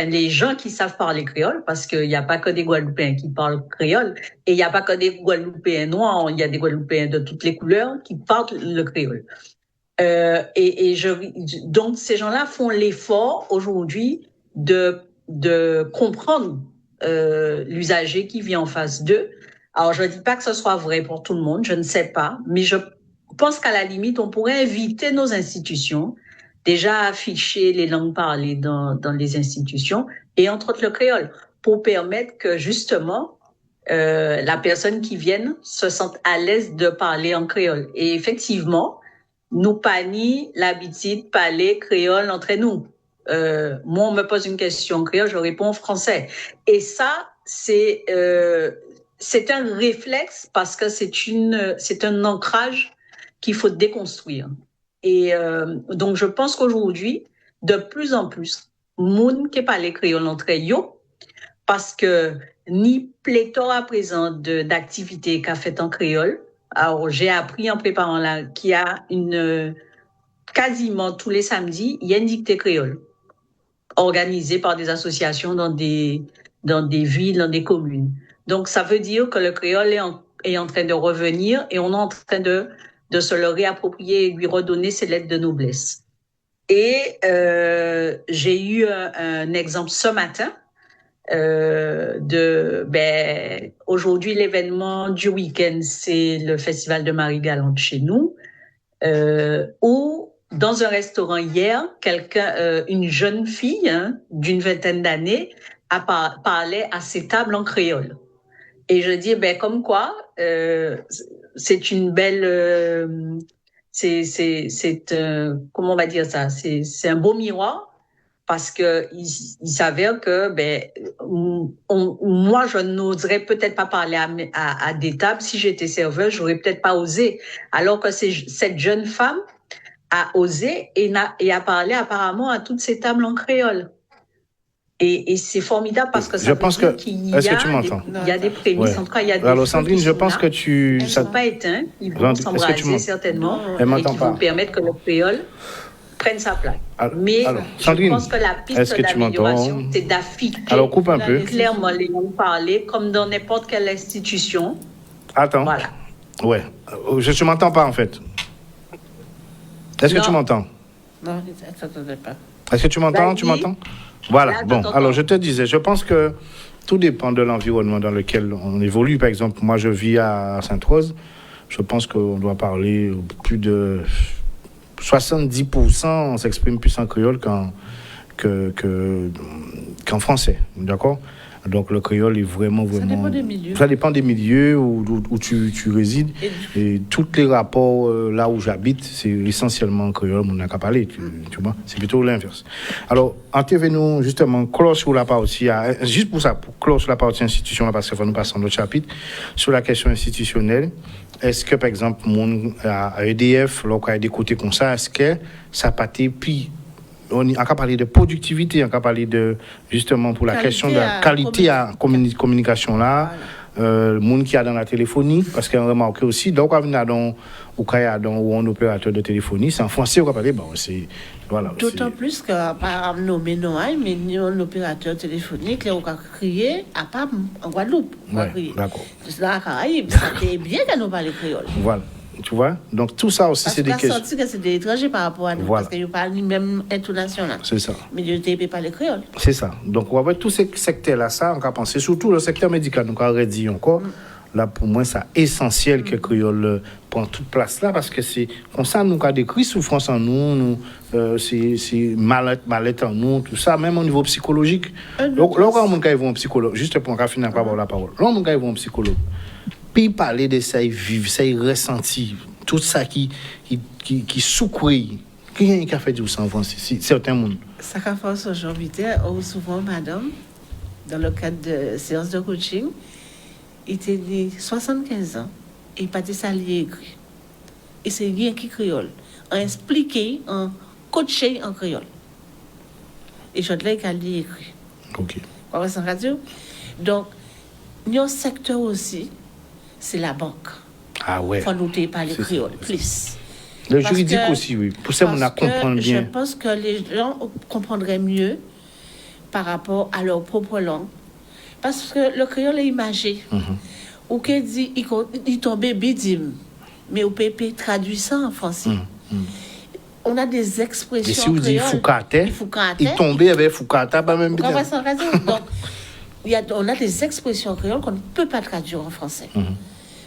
les gens qui savent parler créole, parce qu'il n'y a pas que des Guadeloupéens qui parlent créole, et il n'y a pas que des Guadeloupéens noirs, il y a des Guadeloupéens de toutes les couleurs qui parlent le créole. Donc ces gens-là font l'effort aujourd'hui de comprendre l'usager qui vient en face d'eux. Alors je ne dis pas que ce soit vrai pour tout le monde, je ne sais pas, mais je pense qu'à la limite on pourrait inviter nos institutions déjà à afficher les langues parlées dans les institutions et entre autres le créole pour permettre que justement la personne qui vient se sente à l'aise de parler en créole. Et effectivement, nous pas ni l'habitude de parler créole entre nous. Moi, on me pose une question en créole, je réponds en français. Et ça, c'est un réflexe parce que c'est un ancrage qu'il faut déconstruire. Et donc, je pense qu'aujourd'hui, de plus en plus, moun qui parle créole entre yo, parce que ni pléthore à présent d'activités qu'a fait en créole. Alors, j'ai appris en préparant là qu'il y a quasiment tous les samedis, il y a une dictée créole organisée par des associations dans des villes, dans des communes. Donc, ça veut dire que le créole est en train de revenir et on est en train de se le réapproprier et lui redonner ses lettres de noblesse. Et j'ai eu un exemple ce matin aujourd'hui l'événement du week-end, c'est le festival de Marie-Galante chez nous, où dans un restaurant hier, une jeune fille d'une vingtaine d'années parlait à ses tables en créole. Et je dis comme quoi c'est une belle comment on va dire ça, c'est un beau miroir. Parce que il s'avère que moi je n'oserais peut-être pas parler à des tables si j'étais serveuse, j'aurais peut-être pas osé, alors que cette jeune femme a osé et a parlé apparemment à toutes ces tables en créole. Et c'est formidable parce que ça veut dire qu'il y a des prémices, en tout cas il y a des alors Sandrine, je pense que elles ne sont pas éteintes, ils vont s'embraser certainement et qui vont permettre que le créole prenne sa place. Mais Sandrine, je pense que la piste d'amélioration, c'est d'afficher clairement les langues parlées comme dans n'importe quelle institution. Attends. Voilà. Ouais. Je ne m'entends pas, en fait. Est-ce que tu m'entends? Non, ça ne t'entendait pas. Est-ce que tu m'entends? Tu m'entends? Voilà. Là, bon, alors je te disais, je pense que tout dépend de l'environnement dans lequel on évolue. Par exemple, moi, je vis à Sainte-Rose. Je pense qu'on doit parler plus de 70% on s'exprime plus en créole qu'en français, d'accord? Donc le créole est vraiment... Ça dépend des milieux. Ça dépend des milieux où tu résides. Et tous les rapports là où j'habite, c'est essentiellement créole, on n'a qu'à parler, tu vois. C'est plutôt l'inverse. Alors, intervenons justement, clore sur la partie, juste pour ça, pour clore sur la partie institution, parce qu'il faut nous passer à notre chapitre, sur la question institutionnelle. Est-ce que, par exemple, à EDF, lorsqu'il y a des côtés comme ça, est-ce que ça pâté puis on a parlé de productivité, on a parlé de justement pour la question de la qualité à communication là, le monde qui a dans la téléphonie, parce qu'on remarque aussi, donc on a dans ou un opérateur de téléphonie, c'est en français on va parler, bon c'est voilà. D'autant plus que par nommer Noailles, mais un opérateur téléphonique, là on a crié à part en Guadeloupe, d'accord. C'est dans la Caraïbe, c'était bien qu'à nous parler créole. Voilà. Tu vois? Donc, tout ça aussi, c'est des questions. Parce que c'est des étrangers par rapport à nous. Voilà. Parce qu'ils parlent même international. C'est ça. Mais ils ne parlent pas créole. C'est ça. Donc, on va voir tous ces secteurs-là, ça, on va penser. Surtout le secteur médical, donc on aurait dit encore. Là, pour moi, c'est essentiel que créole prenne toute place là, parce que c'est comme ça, nous, quand des crises souffrance en nous, c'est mal-être en nous, tout ça, même au niveau psychologique. Donc, là, quand on va voir un psychologue, juste pour qu'on finisse par la parole, là, on va voir un psychologue. Puis parler de ça, vivre, ça, ressenti, tout ça qui souffre. Qui a fait du sang en France? Certains monde. Ça qu'a fait aujourd'hui, ou souvent, madame, dans le cadre de séance de coaching, il était né 75 ans, et il pas dit ça, il écrit. Et c'est rien qui créole. On expliqué, on coaché en créole. Et je l'ai écrit. Ok. On va s'en radio. Donc, il y a un secteur aussi. C'est la banque. Ah ouais. Il faut noter par les créoles, plus. Le juridique aussi, oui. Pour ça, on a comprendre bien. Je pense que les gens comprendraient mieux par rapport à leur propre langue. Parce que le créole est imagé. Ou qu'il dit, il tombe bidim. Mais au PP traduit ça en français. On a des expressions. Et si vous dites Foucaté, il tombait avec Foucaté, pas même bien. Donc, on a des expressions créoles qu'on ne peut pas traduire en français.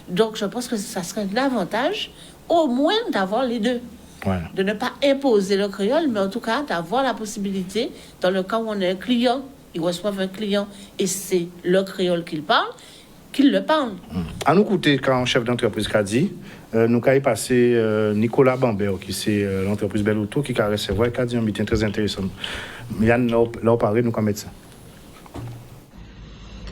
Donc, je pense que ça serait un avantage, au moins, d'avoir les deux. Voilà. De ne pas imposer le créole, mais en tout cas, d'avoir la possibilité, dans le cas où on a un client, ils reçoivent un client, et c'est le créole qu'il le parle. À nous écouter, quand un chef d'entreprise a dit, nous avons passé Nicolas Bambert, qui c'est l'entreprise Belle Auto, qui a recevoir, qui a dit un meeting très intéressant. Yann, là, on parle, nous, comme médecin.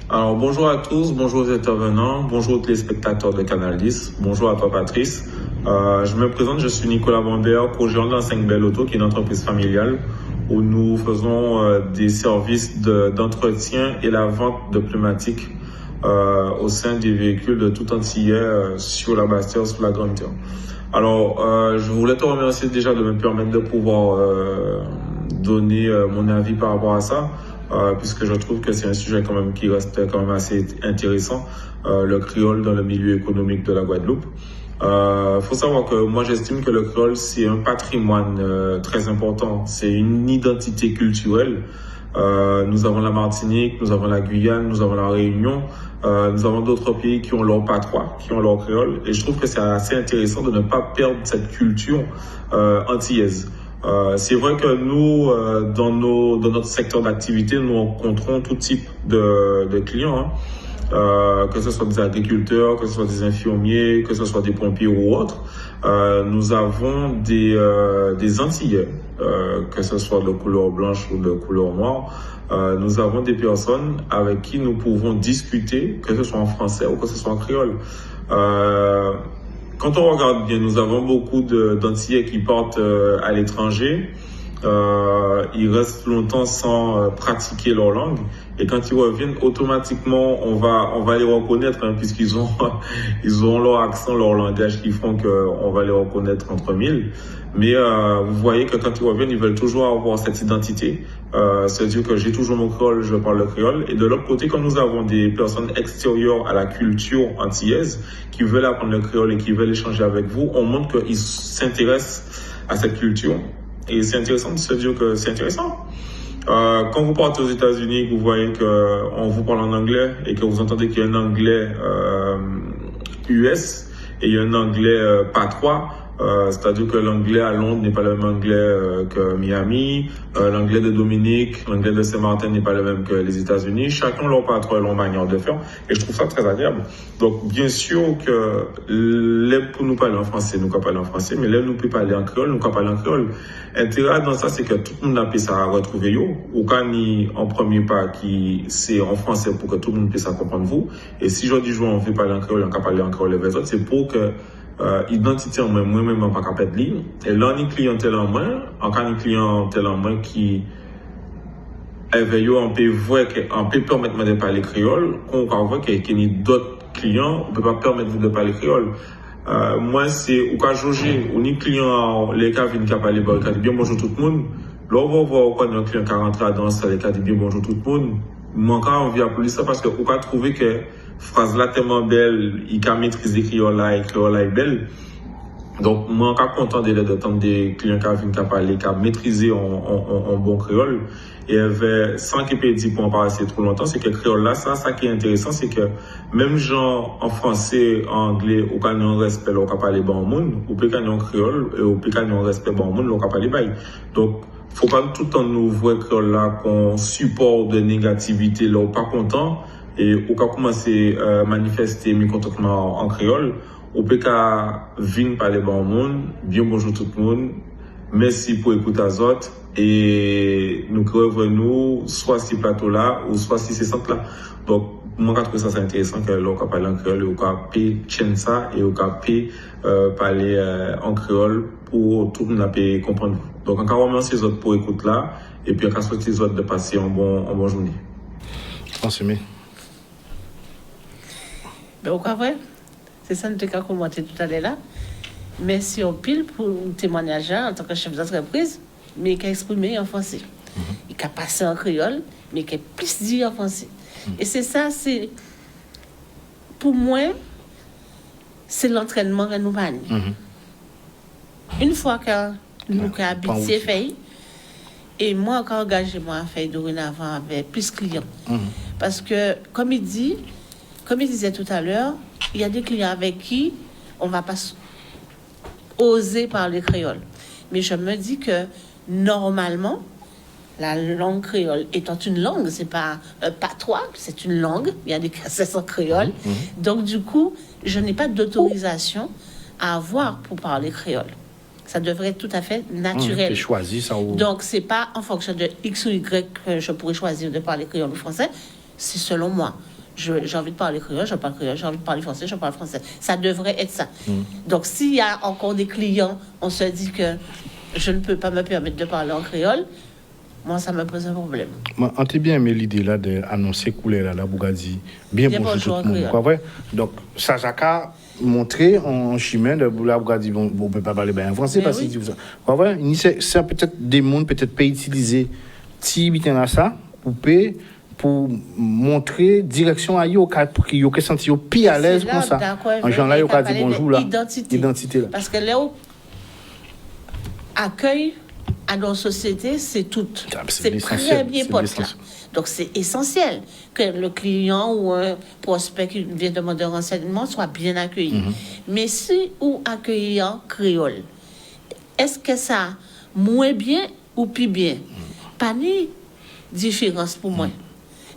Alors, bonjour à tous, bonjour aux intervenants, bonjour aux téléspectateurs de Canal 10, bonjour à toi Patrice. Je me présente, je suis Nicolas Bambert, co-gérant de l'enseigne Belle Auto, qui est une entreprise familiale où nous faisons des services d'entretien et la vente de pneumatiques au sein des véhicules de tout antillais sur la Basse-Terre, sur la Grande-Terre. Alors, je voulais te remercier déjà de me permettre de pouvoir donner mon avis par rapport à ça. Puisque je trouve que c'est un sujet quand même qui reste quand même assez intéressant, le créole dans le milieu économique de la Guadeloupe. Faut savoir que moi j'estime que le créole c'est un patrimoine très important, c'est une identité culturelle. Nous avons la Martinique, nous avons la Guyane, nous avons la Réunion, nous avons d'autres pays qui ont leur patois, qui ont leur créole, et je trouve que c'est assez intéressant de ne pas perdre cette culture antillaise. C'est vrai que nous, dans notre secteur d'activité, nous rencontrons tout type de clients, que ce soit des agriculteurs, que ce soit des infirmiers, que ce soit des pompiers ou autres. Nous avons des Antillais, que ce soit de couleur blanche ou de couleur noire. Nous avons des personnes avec qui nous pouvons discuter, que ce soit en français ou que ce soit en créole. Quand on regarde bien, nous avons beaucoup d'Antillais qui partent à l'étranger. Ils restent longtemps sans pratiquer leur langue. Et quand ils reviennent, automatiquement, on va les reconnaître, puisqu'ils ont leur accent, leur langage qui font qu'on va les reconnaître entre mille. Mais vous voyez que quand ils reviennent, ils veulent toujours avoir cette identité. C'est-à-dire que j'ai toujours mon créole, je parle le créole. Et de l'autre côté, quand nous avons des personnes extérieures à la culture antillaise qui veulent apprendre le créole et qui veulent échanger avec vous, on montre qu'ils s'intéressent à cette culture. Et c'est intéressant de se dire que c'est intéressant. Quand vous partez aux États-Unis, vous voyez qu'on vous parle en anglais et que vous entendez qu'il y a un anglais US et il y a un anglais patois, C'est-à-dire que l'anglais à Londres n'est pas le même anglais que Miami, l'anglais de Dominique, l'anglais de Saint-Martin n'est pas le même que les États-Unis. Chacun leur patron, leur manière de faire, et je trouve ça très agréable. Donc, bien sûr que pour nous parler en français, nous parler en français, mais là, nous pouvons parler en créole, nous parler en créole. L'intérêt dans ça, c'est que tout le monde a pu ça retrouver yo, ou quand ni en premier pas qui c'est en français pour que tout le monde puisse comprendre vous. Et si je dis je on veut parler en créole, on peut parler en créole les autres, c'est pour que identité en moi-même pas capable de lire. Et là, ni clientèle en main, en cas de clientèle en main qui éveille, on peut voir qu'on peut permettre de parler créole, on peut voir qu'il y a d'autres clients, on peut pas permettre de parler créole. Moi, c'est au cas jauger, on est client, les cas viennent qui parler, qui dit bien bonjour tout le monde. Là, on va voir quand un client qui rentre dans ça, les cas dit bien bonjour tout le monde. Moi, quand on vient pour ça, parce que on va trouver que phrase là tellement belle, il a maîtrisé créole là, et créole là est belle. Donc, moi, je suis content d'entendre des clients qui viennent parler, qui ont maîtrisé en bon créole. Et sans qu'il ait dit pour en parler trop longtemps, c'est que le créole là, ça qui est intéressant, c'est que même gens en français, en anglais, au cas de respect, on peut parler bon monde, au peut en créole, et au peut en respect bon monde, on peut parler bail. Donc, faut pas tout le temps nous voir créole là qu'on support de négativité là, ou pas content, et au cas commencer manifester mes contentements en créole, on peut qu'à venir parler bon monde, bien bonjour tout le monde, merci pour écouter les autres, et nous revenons soit ces plateaux là, ou soit ces centres là. Donc, moi, je trouve ça c'est intéressant que l'on peut parler en créole, et on peut changer ça, et on peut parler en créole pour tout le monde comprendre. Donc, encore remercie les autres pour écouter là, et puis encore souhaiter les autres de passer en bonne journée. Merci. Ben, au cas vrai, c'est ça que nous avons commenté tout à l'heure là. Merci au pile pour le témoignage en tant que chef d'entreprise, mais qui a exprimé en français. Il a passé en créole, mais qui a plus dit en français. Et c'est ça, c'est pour moi, c'est l'entraînement que nous avons. Une fois que nous avons habitué fait, et moi encore engagé moi à faire dorénavant avec plus de clients. Parce que, comme il disait tout à l'heure, il y a des clients avec qui on ne va pas oser parler créole. Mais je me dis que normalement, la langue créole étant une langue, c'est pas un patois, c'est une langue. Il y a des cassettes en créole. Donc du coup, je n'ai pas d'autorisation à avoir pour parler créole. Ça devrait être tout à fait naturel. Choisi, ça, donc c'est pas en fonction de X ou Y que je pourrais choisir de parler créole ou français. C'est selon moi. J'ai envie de parler créole, je parle créole. J'ai envie de parler français, je parle français. Ça devrait être ça. Donc, s'il y a encore des clients, on se dit que je ne peux pas me permettre de parler en créole, moi, ça me pose un problème. Moi, on t'a bien aimé l'idée là d'annoncer couleur là, Bougadi. Bien bonjour tout le monde. Quoi, vrai? Donc, ça, Jacques montrer en chemin de Bougadi, bon, on ne peut pas parler bien en français, parce que dit ça. Quoi, vrai? C'est peut-être des mondes, peut-être pas utiliser ça, pour montrer direction à yo pour qu'ils se sentent plus à l'aise comme ça. En genre là, yo ka dit bonjour là. Identité là. Parce que là où accueil à nos sociétés, c'est tout. C'est très bien poste là. Donc c'est essentiel que le client ou un prospect qui vient demander un renseignement soit bien accueilli. Mais si ou accueillant créole, est-ce que ça moins bien ou plus bien? Pas ni différence pour moi.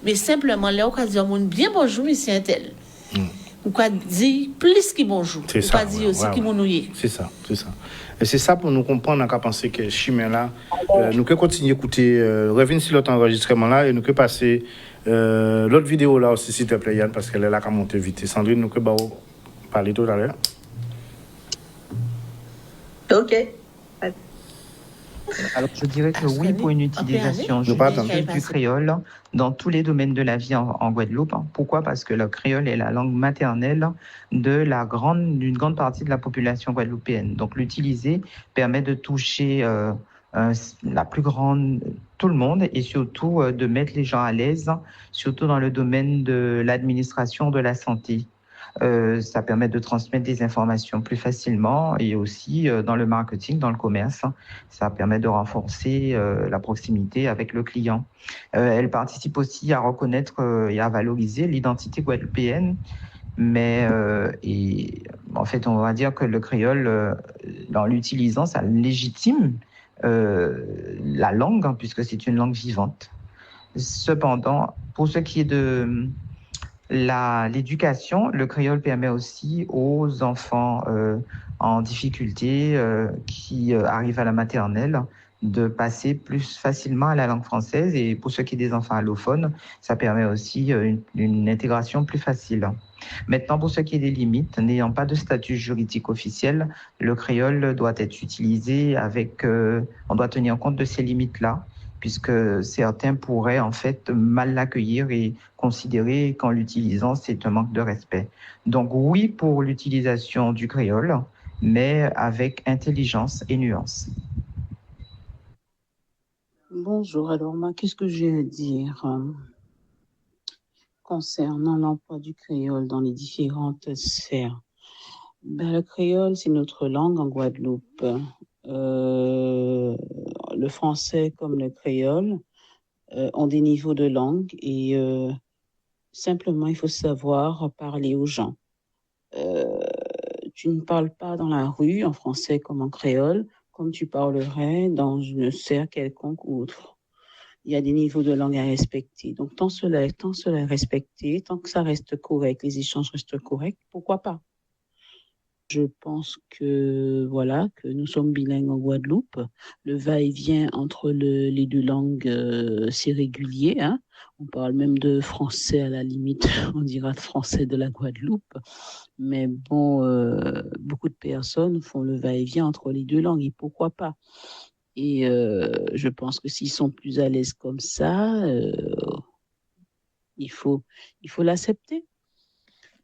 Mais simplement, là, on peut dire bien bonjour, monsieur Intel. Ou quoi dire plus que bonjour. C'est ça. Ou pas dire aussi qui m'ennuyait. C'est ça. Et c'est ça pour nous comprendre, on a pensé que chemin là, nous pouvons continuer à écouter, revenir sur l'autre enregistrement là, et nous pouvons passer l'autre vidéo là aussi, s'il te plaît, Yann, parce qu'elle est là qu'à monter vite. Sandrine, nous pouvons parler tout à l'heure. OK. Alors, je dirais que oui, pour une utilisation judicieuse du créole dans tous les domaines de la vie en Guadeloupe. Pourquoi? Parce que le créole est la langue maternelle d'une grande partie de la population guadeloupéenne. Donc, l'utiliser permet de toucher tout le monde, et surtout de mettre les gens à l'aise, surtout dans le domaine de l'administration de la santé. Ça permet de transmettre des informations plus facilement, et aussi dans le marketing, dans le commerce, ça permet de renforcer la proximité avec le client. Elle participe aussi à reconnaître et à valoriser l'identité guadeloupéenne, mais en fait, on va dire que le créole en l'utilisant, ça légitime la langue, hein, puisque c'est une langue vivante. Cependant, pour ce qui est de l'éducation, le créole permet aussi aux enfants en difficulté qui arrivent à la maternelle de passer plus facilement à la langue française. Et pour ceux qui sont des enfants allophones, ça permet aussi une intégration plus facile. Maintenant, pour ce qui est des limites, n'ayant pas de statut juridique officiel, le créole doit être utilisé avec... on doit tenir compte de ces limites-là, puisque certains pourraient en fait mal l'accueillir et considérer qu'en l'utilisant, c'est un manque de respect. Donc oui pour l'utilisation du créole, mais avec intelligence et nuance. Bonjour, alors moi, qu'est-ce que j'ai à dire concernant l'emploi du créole dans les différentes sphères? Le créole, c'est notre langue en Guadeloupe. Le français comme le créole ont des niveaux de langue et simplement, il faut savoir parler aux gens. Tu ne parles pas dans la rue en français comme en créole, comme tu parlerais dans une serre quelconque ou autre. Il y a des niveaux de langue à respecter. Donc, tant cela est respecté, tant que ça reste correct, les échanges restent corrects, pourquoi pas? Je pense que nous sommes bilingues en Guadeloupe. Le va-et-vient entre les deux langues, c'est régulier, hein. On parle même de français à la limite, on dira français de la Guadeloupe. Mais bon, beaucoup de personnes font le va-et-vient entre les deux langues et pourquoi pas. Et je pense que s'ils sont plus à l'aise comme ça, il faut l'accepter.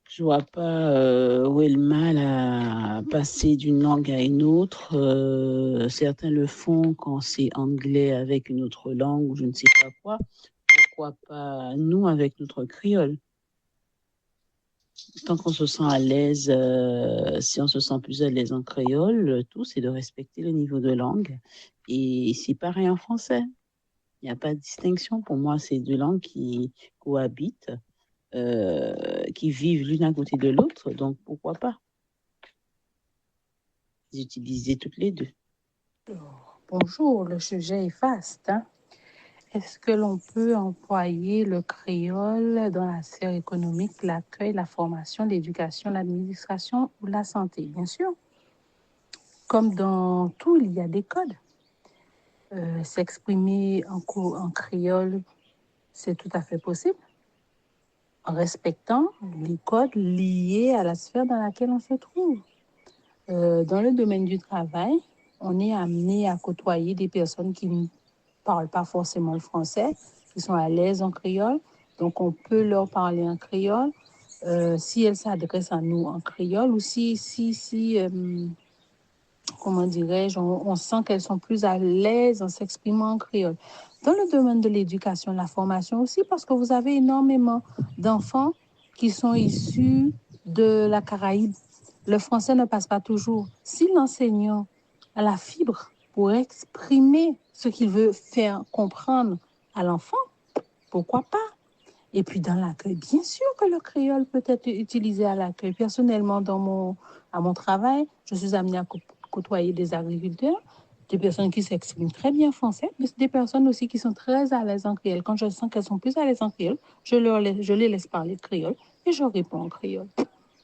Je vois pas où est le mal à passer d'une langue à une autre. Certains le font quand c'est anglais avec une autre langue ou je ne sais pas quoi. Pourquoi pas nous avec notre créole? Tant qu'on se sent à l'aise, si on se sent plus à l'aise en créole, tout c'est de respecter le niveau de langue. Et c'est pareil en français. Il n'y a pas de distinction. Pour moi, c'est deux langues qui cohabitent. Qui vivent l'une à côté de l'autre, donc pourquoi pas les utiliser toutes les deux. Bonjour, le sujet est vaste. Hein? Est-ce que l'on peut employer le créole dans la sphère économique, l'accueil, la formation, l'éducation, l'administration ou la santé? Bien sûr. Comme dans tout, il y a des codes. S'exprimer en créole, c'est tout à fait possible, en respectant les codes liés à la sphère dans laquelle on se trouve. Dans le domaine du travail, on est amené à côtoyer des personnes qui ne parlent pas forcément le français, qui sont à l'aise en créole. Donc, on peut leur parler en créole si elles s'adressent à nous en créole ou comment dirais-je, on sent qu'elles sont plus à l'aise en s'exprimant en créole. Dans le domaine de l'éducation, la formation aussi, parce que vous avez énormément d'enfants qui sont issus de la Caraïbe. Le français ne passe pas toujours. Si l'enseignant a la fibre pour exprimer ce qu'il veut faire comprendre à l'enfant, pourquoi pas? Et puis dans l'accueil, bien sûr que le créole peut être utilisé à l'accueil. Personnellement, à mon travail, je suis amenée à côtoyer des agriculteurs, des personnes qui s'expriment très bien français, mais des personnes aussi qui sont très à l'aise en créole. Quand je sens qu'elles sont plus à l'aise en créole, je les laisse parler créole et je réponds en créole.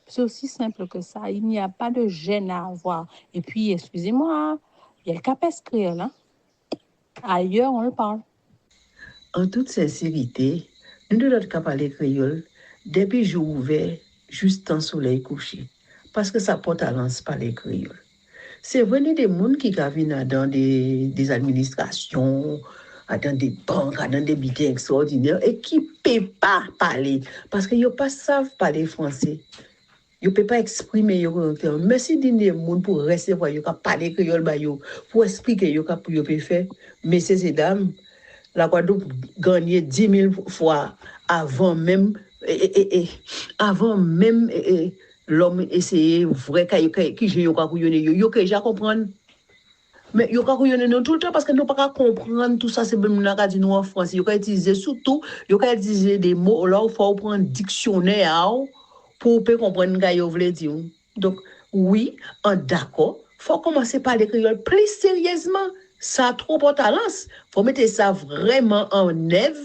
C'est aussi simple que ça. Il n'y a pas de gêne à avoir. Et puis, excusez-moi, il y a le capes créole. Hein? Ailleurs, on le parle. En toute sincérité, nous devons parler créole depuis jour ouvert, juste en soleil couché. Parce que ça porte à lance parler créole. C'est venir des gens qui viennent dans des administrations, dans des banques, dans des buildings extraordinaires et qui ne peuvent pas parler parce qu'ils ne savent pas parler français. Ils ne peuvent pas exprimer. Mais si des gens pour recevoir, ils peuvent parler créole, pour expliquer ce qu'ils peuvent faire. Messieurs et dames, la Guadeloupe gagne 10 000 fois avant même l'homme essaye vrai qui j'ai déjà comprendre mais yo ka couillonner tout le temps parce que nous pas comprendre tout ça c'est même là dit nous en français yo ka utiliser surtout yo ka utiliser des mots là il faut prendre dictionnaire pour comprendre ce que yo veut dire donc oui en d'accord faut commencer par parler créole plus sérieusement. Ça a trop d'importance. Faut mettre ça vraiment en œuvre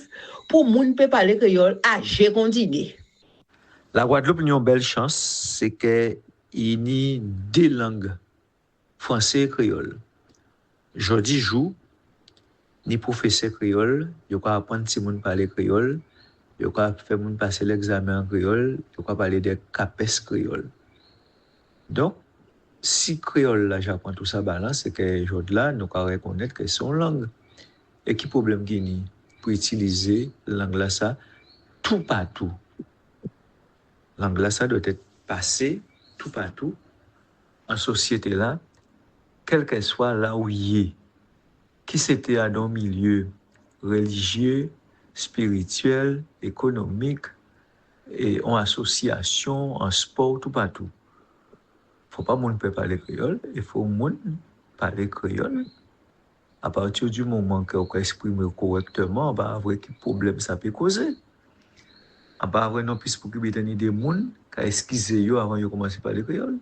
pour moun peut parler créole à continuer. La Guadeloupe a une belle chance, c'est qu'il y a deux langues, français et créole. Jodi jour, ni professeur créole, il peut apprendre si moun parler créole, il peut faire moun passer l'examen en créole, il peut parler des CAPES créole. Donc, si créole là j'apprends tout ça balance, c'est que aujourd'hui là nous pouvons reconnaître que c'est une langue. Et qui problème qu'il y a pour utiliser langue là ça tout partout. Langue là ça doit être passé tout partout en société là, quel que soit là où il est. Qui c'était dans un milieu religieux, spirituel, économique, et en association, en sport, tout partout. Il ne faut pas que peut parler créole, il faut que parler créole. À partir du moment qu'on peut exprimer correctement, on va avoir quel problème ça peut causer. On va avoir non plus pour que des gens qui excusent avant de commencer à parler créole.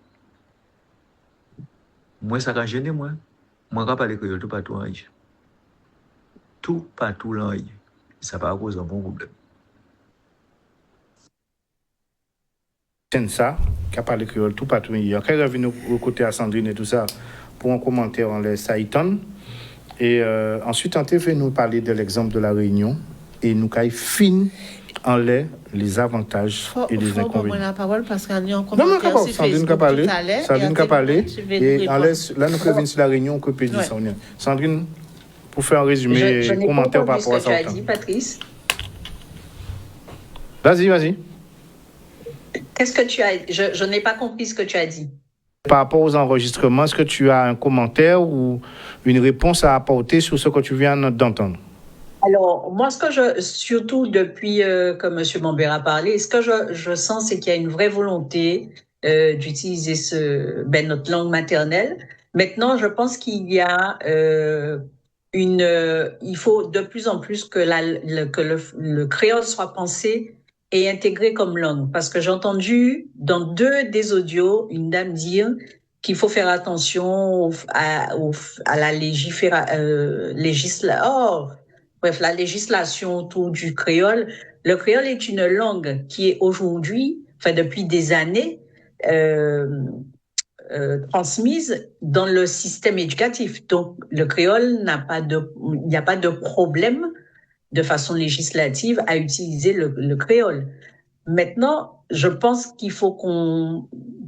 Moi, ça va gêner moi. Moi, je vais parler créole tout partout en Haïti. Tout partout en Haïti. Ça va causer un bon problème. C'est ça, qui a parlé créole tout partout. Il y a quelqu'un qui est venu côté à Sandrine et tout ça pour un commentaire en les Saïton. Et ensuite, on fait nous parler de l'exemple de la Réunion et nous avons fini en les avantages et les inconvénients. La parole parce qu'il y a un commentaire sur Facebook tout à l'heure. Sandrine a parlé. Et là, nous revenons sur la Réunion, on peut dire ça. Sandrine, pour faire un résumé, commentaire par rapport à ça. Je n'ai pas compris ce que tu as dit, Patrice. Vas-y. Qu'est-ce que tu as dit? Je n'ai pas compris ce que tu as dit. Par rapport aux enregistrements, est-ce que tu as un commentaire ou une réponse à apporter sur ce que tu viens d'entendre? Alors, moi, surtout depuis que M. Mambert a parlé, ce que je sens, c'est qu'il y a une vraie volonté d'utiliser notre langue maternelle. Maintenant, je pense qu'il y a il faut de plus en plus que le créole soit pensé et intégré comme langue. Parce que j'ai entendu dans 2 des audios une dame dire qu'il faut faire attention à la la législation autour du créole. Le créole est une langue qui est aujourd'hui, depuis des années, transmise dans le système éducatif. Donc, le créole il n'y a pas de problème de façon législative à utiliser le créole. Maintenant, je pense qu'il faut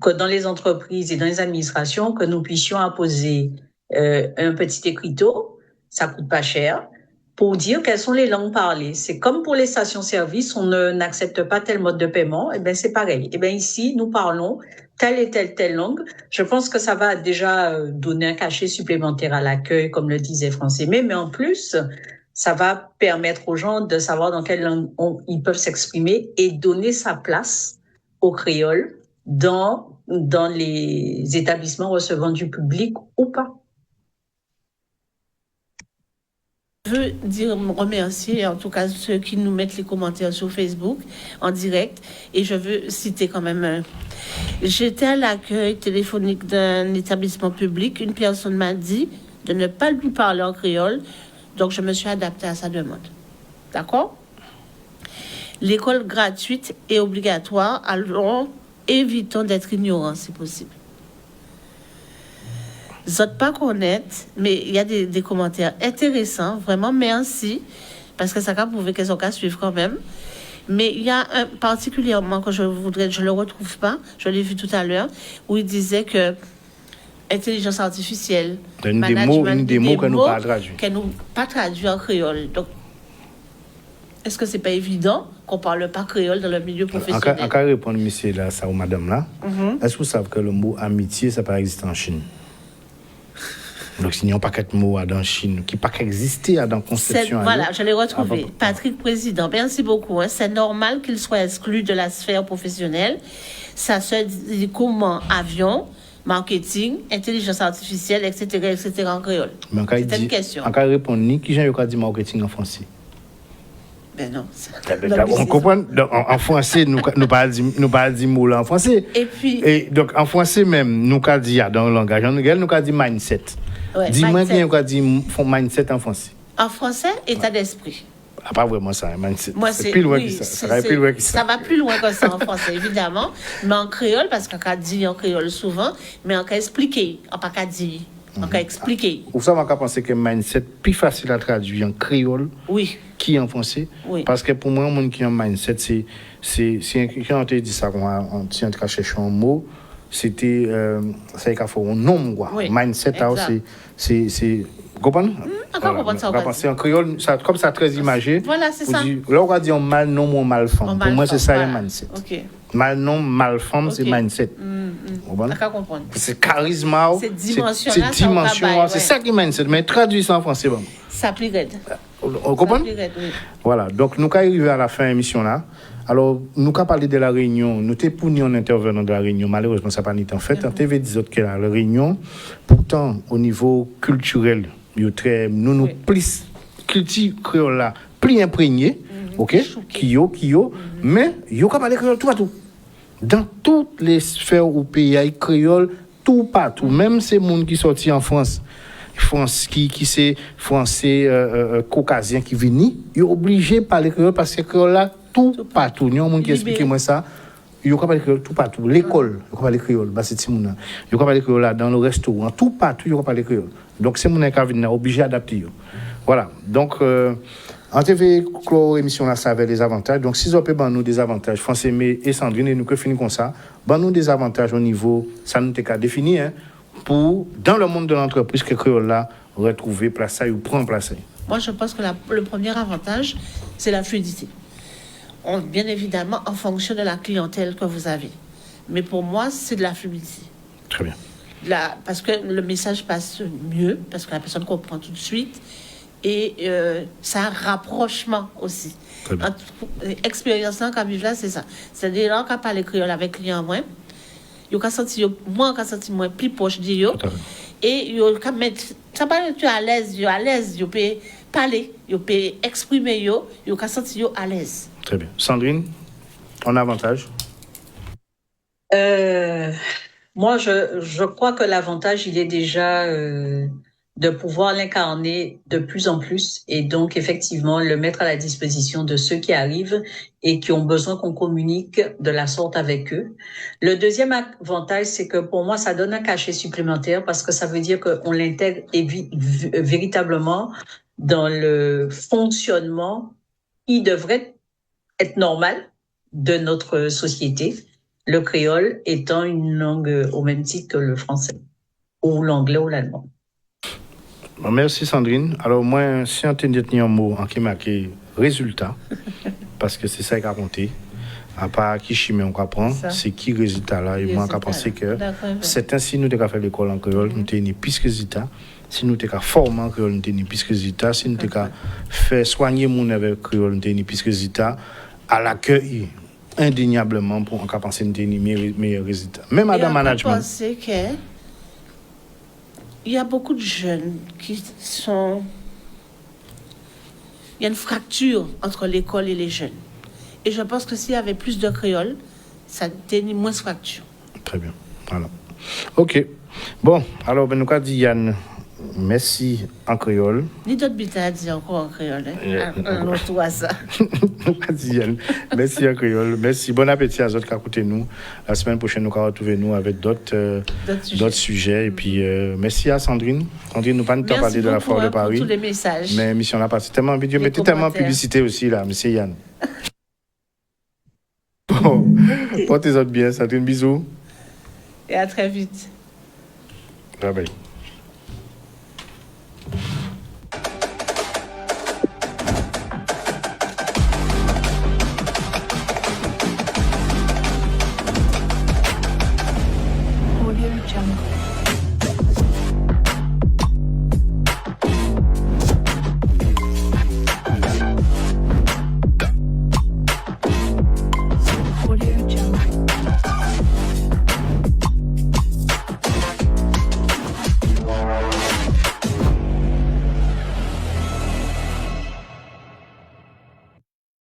que dans les entreprises et dans les administrations, que nous puissions imposer un petit écriteau, ça coûte pas cher, pour dire quelles sont les langues parlées. C'est comme pour les stations-service, on n'accepte pas tel mode de paiement, et bien c'est pareil. Et bien ici, nous parlons telle et telle langue. Je pense que ça va déjà donner un cachet supplémentaire à l'accueil, comme le disait Français. Mais en plus, ça va permettre aux gens de savoir dans quelle langue ils peuvent s'exprimer et donner sa place au créole dans les établissements recevant du public ou pas. Je veux remercier en tout cas ceux qui nous mettent les commentaires sur Facebook en direct et je veux citer quand même j'étais à l'accueil téléphonique d'un établissement public, une personne m'a dit de ne pas lui parler en créole, donc je me suis adaptée à sa demande. D'accord? L'école gratuite et obligatoire, alors évitons d'être ignorants si possible. Vous n'êtes pas connaître, mais il y a des commentaires intéressants, vraiment merci, parce que ça a prouvé qu'ils ont qu'à suivre quand même. Mais il y a un particulièrement que je le retrouve pas, je l'ai vu tout à l'heure, où il disait que intelligence artificielle, une des mots que nous pas traduit. Que nous pas traduit en créole. Donc, est-ce que c'est pas évident qu'on parle pas créole dans le milieu professionnel? En cas de répondre, monsieur là, ça ou madame là, est-ce que vous savez que le mot amitié, ça peut exister en Chine? Donc, s'il n'y a pas de mots dans Chine qui pas existé dans la conception. Voilà, je l'ai retrouvé. Patrick Président, merci beaucoup. C'est normal qu'il soit exclu de la sphère professionnelle. Ça se dit comment avion, marketing, intelligence artificielle, etc. en créole. C'est une question. En cas de répondre, qui j'ai dit marketing en français? Ben non. On comprend. Donc, en français, nous pas dit mot là en français. Et donc en français même, nous pas dit dans le langage en anglais, nous pas dit mindset. Ouais, dis-moi bien quoi dit mindset en français. En français, état d'esprit. Ah, pas vraiment ça, mindset. Moi, c'est plus loin que ça. Ça va plus loin que ça. Ça va plus loin que ça en français, évidemment. Mais en créole, parce qu'on dit en créole souvent, mais on peut expliquer, on peut pas dire. On peut expliquer. Vous savez, on peut penser que mindset plus facile à traduire en créole qu'en français. Oui. Parce que pour moi, un monde qui a un mindset, c'est quand on te dit ça, on te cherche un mot, c'était ça qu'il faut un nom quoi. Oui. Mindset, c'est vous comprenez? On comprend ça. On va penser en créole, ça, comme ça très imagé. Voilà, c'est ça. Là, on va dire mal nom ou mal femme. Pour moi, c'est ça le mindset. OK. Mal nom, mal femme, c'est mindset. On va comprendre. C'est charisme, c'est dimension-là, c'est ça qui est mindset. Mais traduit ça en français, bon. Ça plie raide. On comprend? Oui. Voilà. Donc, nous sommes arrivés à la fin de l'émission là. Alors, nous avons parlé de la réunion. Nous sommes pour un intervenant de la réunion. Malheureusement, ça n'a pas été en fait. On TV dit que la réunion, pourtant, au niveau culturel, nous plus culture créole là, plus imprégné, OK? Kyo, mais yo ka parler créole tout partout. Dans toutes les sphères où pays créole tout partout, même ces monde qui sorti en France qui c'est français caucasien qui vini, yo obligé parler créole parce que créole là tout partout. Nous monde qui explique moi ça. Yo ka parler créole tout partout, l'école, yo ka parler créole, bah c'est moun. Yo ka parler créole là dans le restaurant, tout partout yo ka parler créole. Donc c'est mon qui obligé d'adapter. Voilà. Donc en TV clore émission là ça avait des avantages. Donc si on peut ban nous des avantages Français et Sandrine et nous que finir comme ça, ban nous des avantages au niveau ça nous t'est défini pour dans le monde de l'entreprise que créole là retrouver place ça ou prendre place. Moi je pense que le premier avantage c'est la fluidité. Bien évidemment en fonction de la clientèle que vous avez. Mais pour moi c'est de la fluidité. Très bien. Parce que le message passe mieux, parce que la personne comprend tout de suite, et c'est un rapprochement aussi. Expérience là, quand là, c'est ça. C'est-à-dire là, quand parle créole avec client moins, il a senti moins plus proche de yo, et il a mettre ça pas tu à l'aise, il peut parler, il peut exprimer il a senti à l'aise. Très bien. Sandrine, en avantage. Moi, je crois que l'avantage, il est déjà de pouvoir l'incarner de plus en plus et donc effectivement le mettre à la disposition de ceux qui arrivent et qui ont besoin qu'on communique de la sorte avec eux. Le deuxième avantage, c'est que pour moi, ça donne un cachet supplémentaire parce que ça veut dire qu'on l'intègre véritablement dans le fonctionnement qui devrait être normal de notre société. Le créole étant une langue au même titre que le français, ou l'anglais ou l'allemand. Merci Sandrine. Alors moi, si on te dit un mot en qui marqué résultat, parce que c'est ça qui a compté, à part qui chimie on comprend, c'est qui résultat là. Et moi, je pense que c'est ainsi nous avons fait l'école en créole, nous avons plus que résultat. Si nous avons formé en créole, nous avons plus que résultat. Si nous avons fait soigner mon avec créole, nous avons plus que résultat. À l'accueil, indéniablement pour en penser une meilleur résultat. Même à dans management. Je pense que il y a beaucoup de jeunes qui sont il y a une fracture entre l'école et les jeunes. Et je pense que s'il y avait plus de créole, ça tenait moins de fracture. Très bien. Voilà. OK. Bon, alors ben nous avons dit Yann merci en créole. Ni d'autres bêtes à dire encore en créole. On retrouve ça. Merci en créole. Merci. Bon appétit à ceux qui écoutent nous. La semaine prochaine, nous allons retrouver nous avec d'autres sujets. Et puis, merci à Sandrine. Sandrine, nous pas nous parler de la Foire de Paris. Pour tous les messages. Mais mission là, c'est tellement vidéo, mais tellement publicité aussi là, monsieur Yann. Bon, portez autres bien, Sandrine. Bisous. Et à très vite. Bye bye. Audio Jungle.